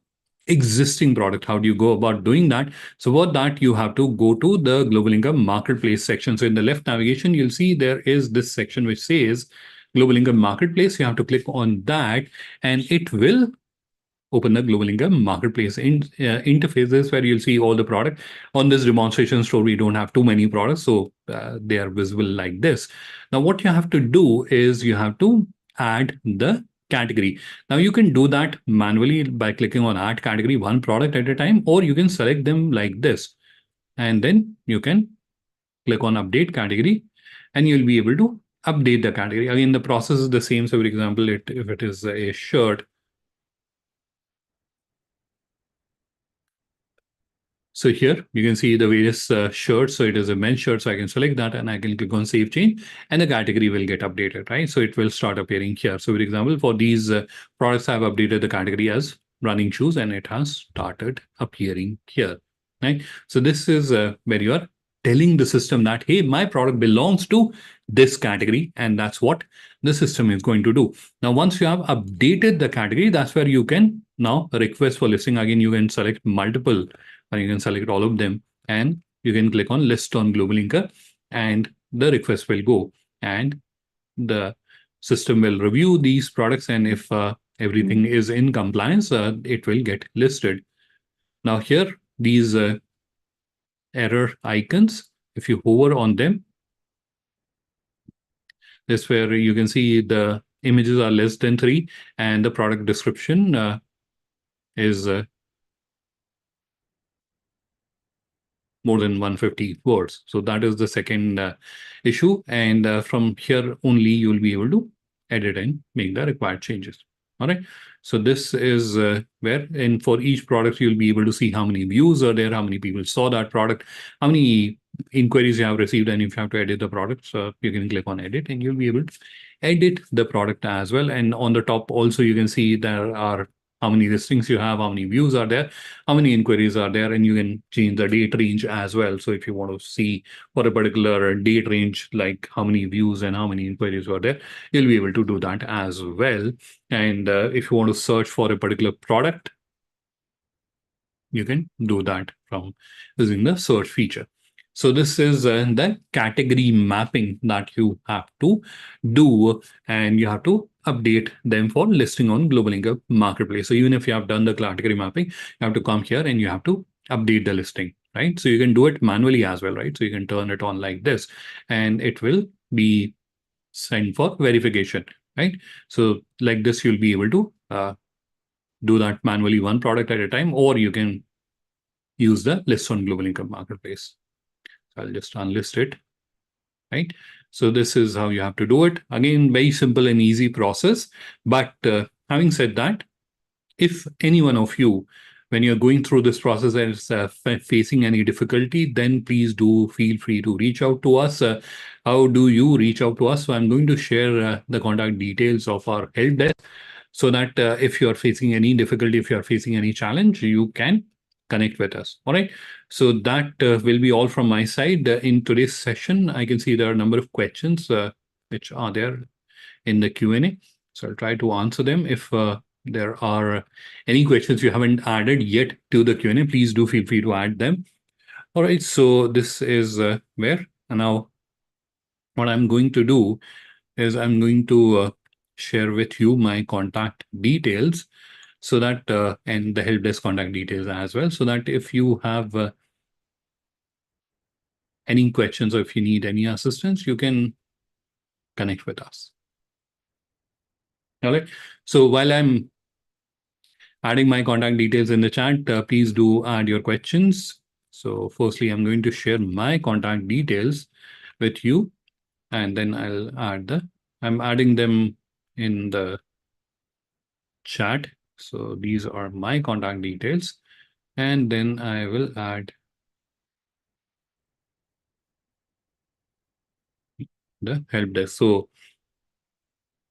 existing product, how do you go about doing that? So for that, you have to go to the GlobalLinker Marketplace section. So in the left navigation, you'll see there is this section which says GlobalLinker Marketplace. You have to click on that, and it will open the GlobalLinker Marketplace interfaces, where you'll see all the product. On this demonstration store, we don't have too many products, so they are visible like this. Now, what you have to do is you have to add the category. Now, you can do that manually by clicking on add category, one product at a time, or you can select them like this. And then you can click on update category, and you'll be able to update the category. Again, the process is the same. So, for example, if it is a shirt, so here you can see the various shirts. So it is a men's shirt. So I can select that and I can click on save change, and the category will get updated, right? So it will start appearing here. So for example, for these products, I've updated the category as running shoes, and it has started appearing here, right? So this is where you are telling the system that, hey, my product belongs to this category, and that's what the system is going to do. Now, once you have updated the category, that's where you can now request for listing. Again, you can select multiple, or you can select all of them, and you can click on list on GlobalLinker, and the request will go, and the system will review these products, and if everything is in compliance, it will get listed. Now here, these error icons, if you hover on them, this is where you can see the images are less than 3, and the product description is more than 150 words. So that is the second issue. And from here only, you'll be able to edit and make the required changes. All right. So this is where, and for each product, you'll be able to see how many views are there, how many people saw that product, how many inquiries you have received, and if you have to edit the product, so you can click on edit, and you'll be able to edit the product as well. And on the top also, you can see there are how many listings you have, how many views are there, how many inquiries are there, and you can change the date range as well. So if you want to see for a particular date range, like how many views and how many inquiries were there, you'll be able to do that as well. And if you want to search for a particular product, you can do that from using the search feature. So this is the category mapping that you have to do, and you have to update them for listing on GlobalLinker Marketplace. So even if you have done the category mapping, you have to come here and you have to update the listing, right? So you can do it manually as well, right? So you can turn it on like this, and it will be sent for verification, right? So like this, you'll be able to do that manually, one product at a time, or you can use the list on GlobalLinker Marketplace. So I'll just unlist it, right? So this is how you have to do it. Again, very simple and easy process. But having said that, if any one of you when you're going through this process and facing any difficulty, then please do feel free to reach out to us. How do you reach out to us? So I'm going to share the contact details of our help desk, so that if you're facing any difficulty, if you're facing any challenge, you can connect with us. All right. So that will be all from my side. In today's session, I can see there are a number of questions which are there in the Q&A. So I'll try to answer them. If there are any questions you haven't added yet to the Q&A, please do feel free to add them. All right. So this is where now what I'm going to do is I'm going to share with you my contact details, so that and the help desk contact details as well, so that if you have any questions or if you need any assistance, you can connect with us. All right. So while I'm adding my contact details in the chat, please do add your questions. So firstly, I'm going to share my contact details with you, and then I'm adding them in the chat. So these are my contact details, and then I will add the help desk. So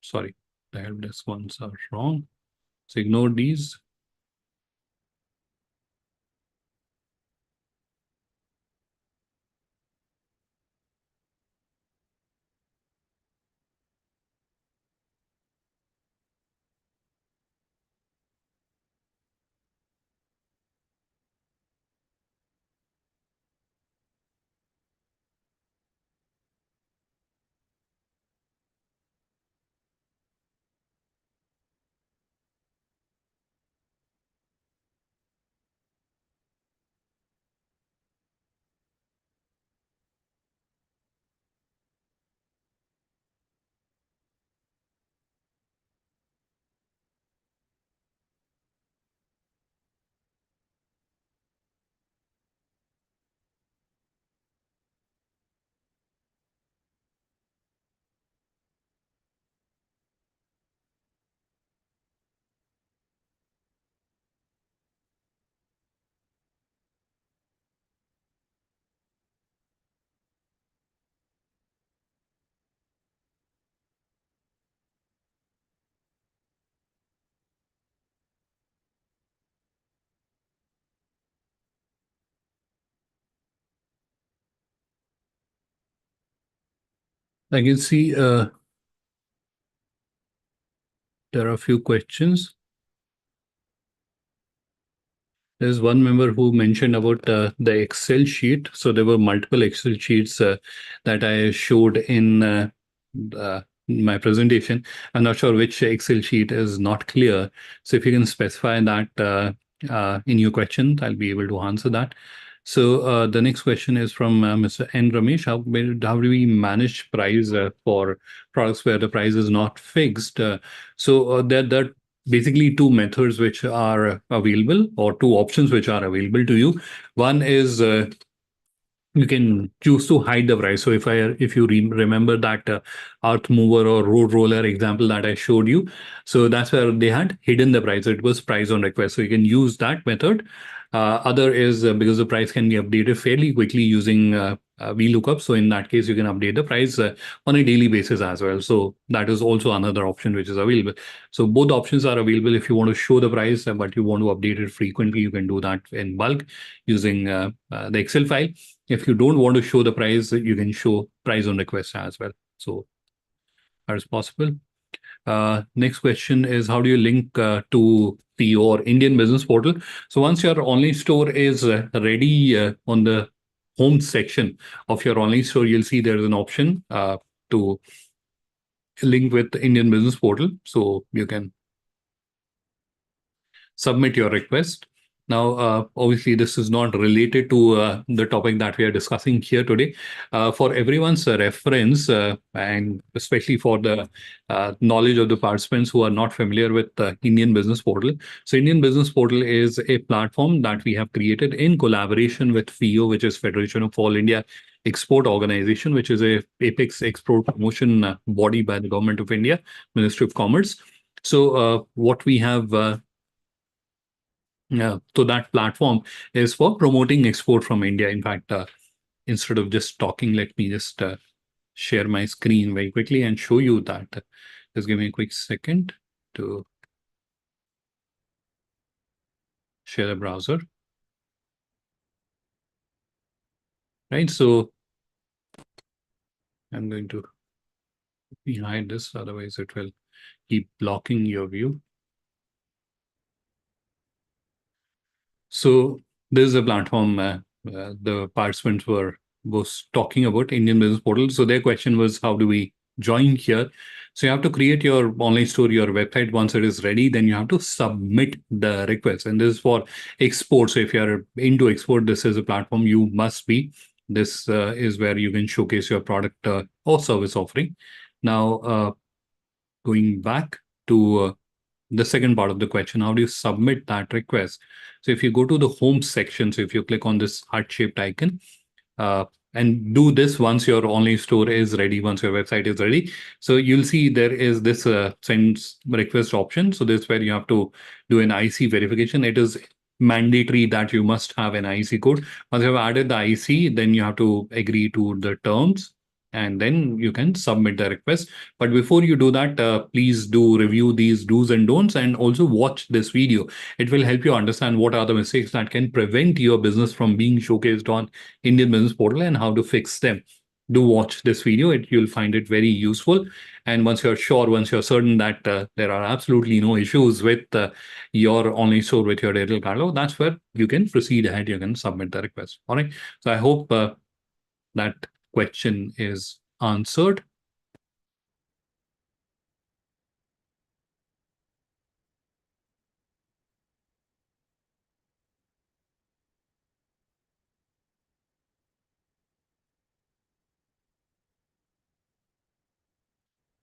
sorry, the help desk ones are wrong. So ignore these. I can see there are a few questions. There's one member who mentioned about the Excel sheet. So there were multiple Excel sheets that I showed in my presentation. I'm not sure which Excel sheet is not clear. So if you can specify that in your question, I'll be able to answer that. So the next question is from Mr. N. Ramesh. How do we manage price for products where the price is not fixed? So there are basically two methods which are available, or two options which are available to you. One is you can choose to hide the price. So if you remember that earth mover or road roller example that I showed you, so that's where they had hidden the price. It was price on request. So you can use that method. Other is because the price can be updated fairly quickly using VLOOKUP. So in that case, you can update the price on a daily basis as well. So that is also another option which is available. So both options are available. If you want to show the price, but you want to update it frequently, you can do that in bulk using the Excel file. If you don't want to show the price, you can show price on request as well. So that is possible. Next question is, how do you link to your Indian business portal? So once your online store is ready on the home section of your online store, you'll see there is an option to link with the Indian business portal. So you can submit your request. Now, obviously, this is not related to the topic that we are discussing here today. For everyone's reference, and especially for the knowledge of the participants who are not familiar with Indian Business Portal. So Indian Business Portal is a platform that we have created in collaboration with FIO, which is Federation of All India Export Organization, which is a apex export promotion body by the Government of India, Ministry of Commerce. So what we have Yeah, so that platform is for promoting export from India. In fact, instead of just talking, let me just share my screen very quickly and show you that. Just give me a quick second to share the browser. Right, so I'm going to hide this, otherwise it will keep blocking your view. So this is a platform the participants were was talking about Indian Business Portal. So their question was, how do we join here? So you have to create your online store, your website. Once it is ready, then you have to submit the request. And this is for export. So if you are into export, this is a platform you must be. This is where you can showcase your product or service offering. Now, going back to the second part of the question, how do you submit that request? So if you go to the home section, so if you click on this heart-shaped icon, uh, and do this once your online store is ready, once your website is ready. So you'll see there is this send request option. So this is where you have to do an IC verification. It is mandatory that you must have an IC code. Once you have added the IC, then you have to agree to the terms, and then you can submit the request. But before you do that, please do review these do's and don'ts and also watch this video. It will help you understand what are the mistakes that can prevent your business from being showcased on Indian Business Portal and how to fix them. Do watch this video. You'll find it very useful. And once you're sure, once you're certain that there are absolutely no issues with your online store with your Airtel Carlo, that's where you can proceed ahead. You can submit the request. All right. So I hope that question is answered.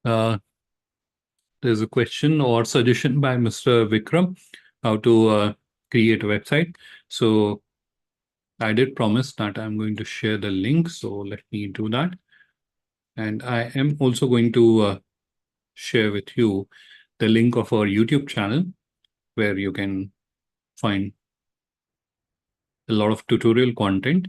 Uh, there's a question or suggestion by Mr. Vikram how to create a website. So I did promise that I'm going to share the link. So let me do that. And I am also going to share with you the link of our YouTube channel where you can find a lot of tutorial content.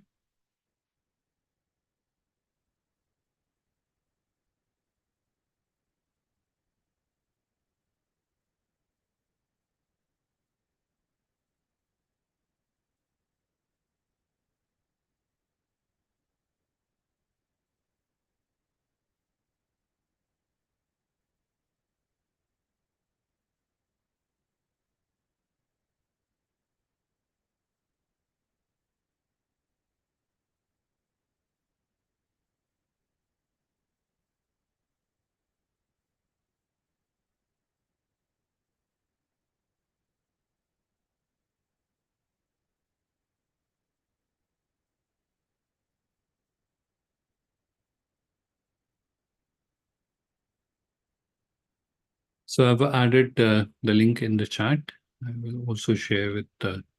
So I've added the link in the chat. I will also share with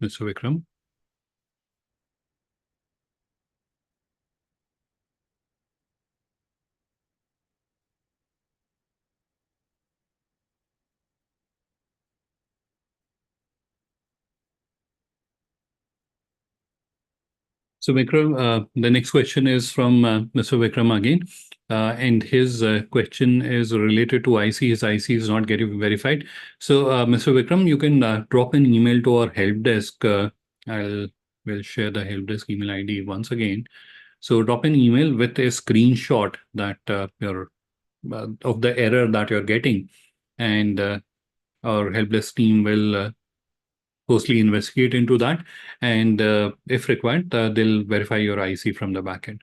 Mr. Vikram. So Vikram, the next question is from Mr. Vikram again. And his question is related to IC. His IC is not getting verified. So Mr. Vikram, you can drop an email to our help desk. Will share the help desk email ID once again. So drop an email with a screenshot that your of the error that you're getting, and our help desk team will closely investigate into that, and if required, they'll verify your IC from the backend.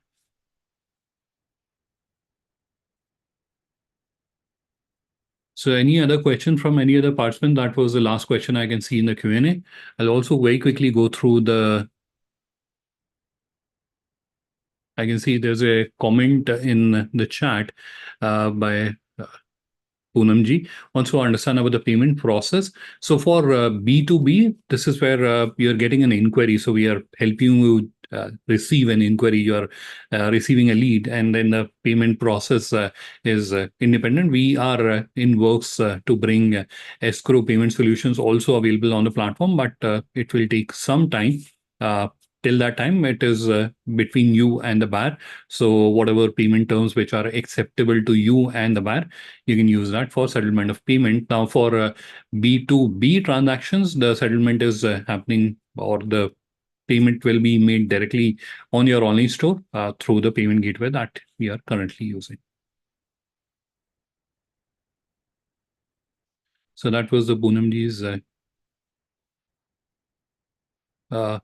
So any other question from any other participant? That was the last question I can see in the Q&A. I'll also very quickly go through the. I can see there's a comment in the chat by Poonamji wants to understand about the payment process. So for B2B, this is where you're getting an inquiry. So we are helping you receive an inquiry, you are receiving a lead, and then the payment process is independent. We are in works to bring escrow payment solutions also available on the platform, but it will take some time. Uh, Till that time, it is between you and the buyer. So whatever payment terms which are acceptable to you and the buyer, you can use that for settlement of payment. Now, for B2B transactions, the settlement is happening, or the payment will be made directly on your online store through the payment gateway that we are currently using. So that was the Poonamji's uh,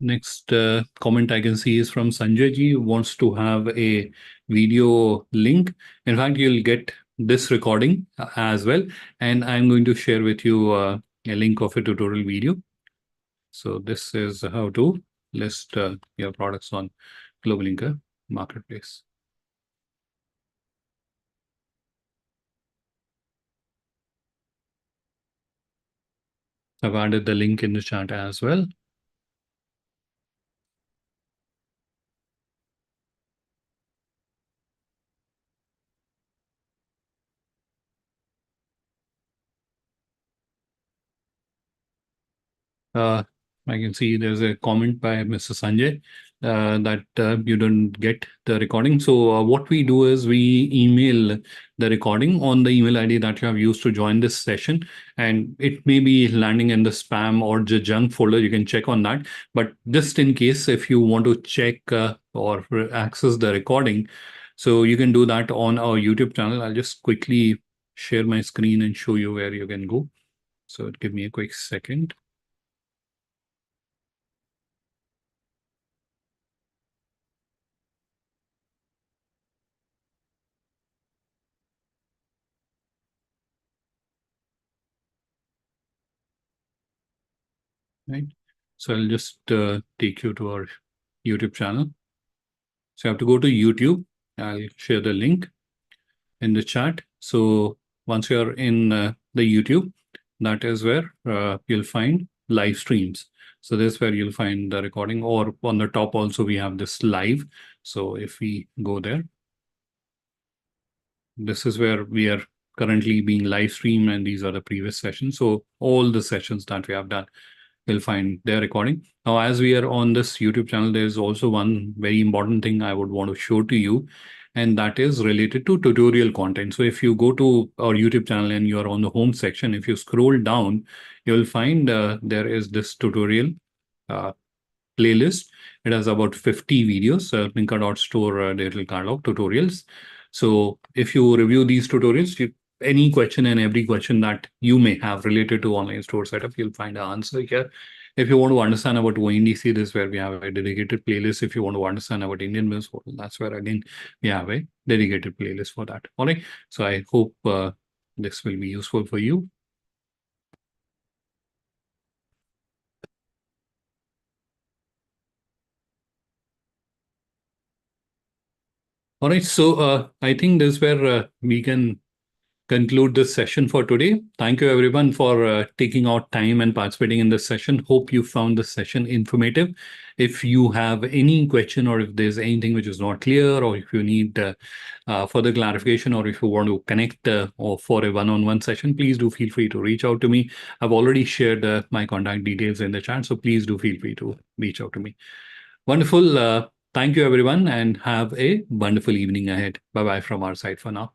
next comment I can see is from Sanjay ji, who wants to have a video link. In fact, you'll get this recording as well, and I'm going to share with you a link of a tutorial video. So this is how to list your products on GlobalLinker Marketplace. I've added the link in the chat as well. I can see there's a comment by Mr. Sanjay that you don't get the recording. So what we do is we email the recording on the email ID that you have used to join this session, and it may be landing in the spam or the junk folder. You can check on that. But just in case, if you want to check or access the recording, so you can do that on our YouTube channel. I'll just quickly share my screen and show you where you can go. So give me a quick second. Right. So I'll just take you to our YouTube channel. So you have to go to YouTube. I'll share the link in the chat. So once you're in the YouTube, that is where you'll find live streams. So this is where you'll find the recording, or on the top also we have this live. So if we go there, this is where we are currently being live streamed, and these are the previous sessions. So all the sessions that we have done, will find their recording. Now, as we are on this YouTube channel, there's also one very important thing I would want to show to you, and that is related to tutorial content. So if you go to our YouTube channel and you are on the home section, if you scroll down, you'll find there is this tutorial uh, playlist. It has about 50 videos, Minka.store digital catalog tutorials. So if you review these tutorials, any question and every question that you may have related to online store setup, you'll find an answer here. If you want to understand about ONDC, this is where we have a dedicated playlist. If you want to understand about Indian business model, that's where again we have a dedicated playlist for that. All right. So I hope this will be useful for you. All right. So I think this is where we can conclude this session for today. Thank you everyone for taking out time and participating in this session. Hope you found this session informative. If you have any question, or if there's anything which is not clear, or if you need further clarification, or if you want to connect or for a one-on-one session, please do feel free to reach out to me. I've already shared my contact details in the chat, so please do feel free to reach out to me. Wonderful. Thank you everyone, and have a wonderful evening ahead. Bye-bye from our side for now.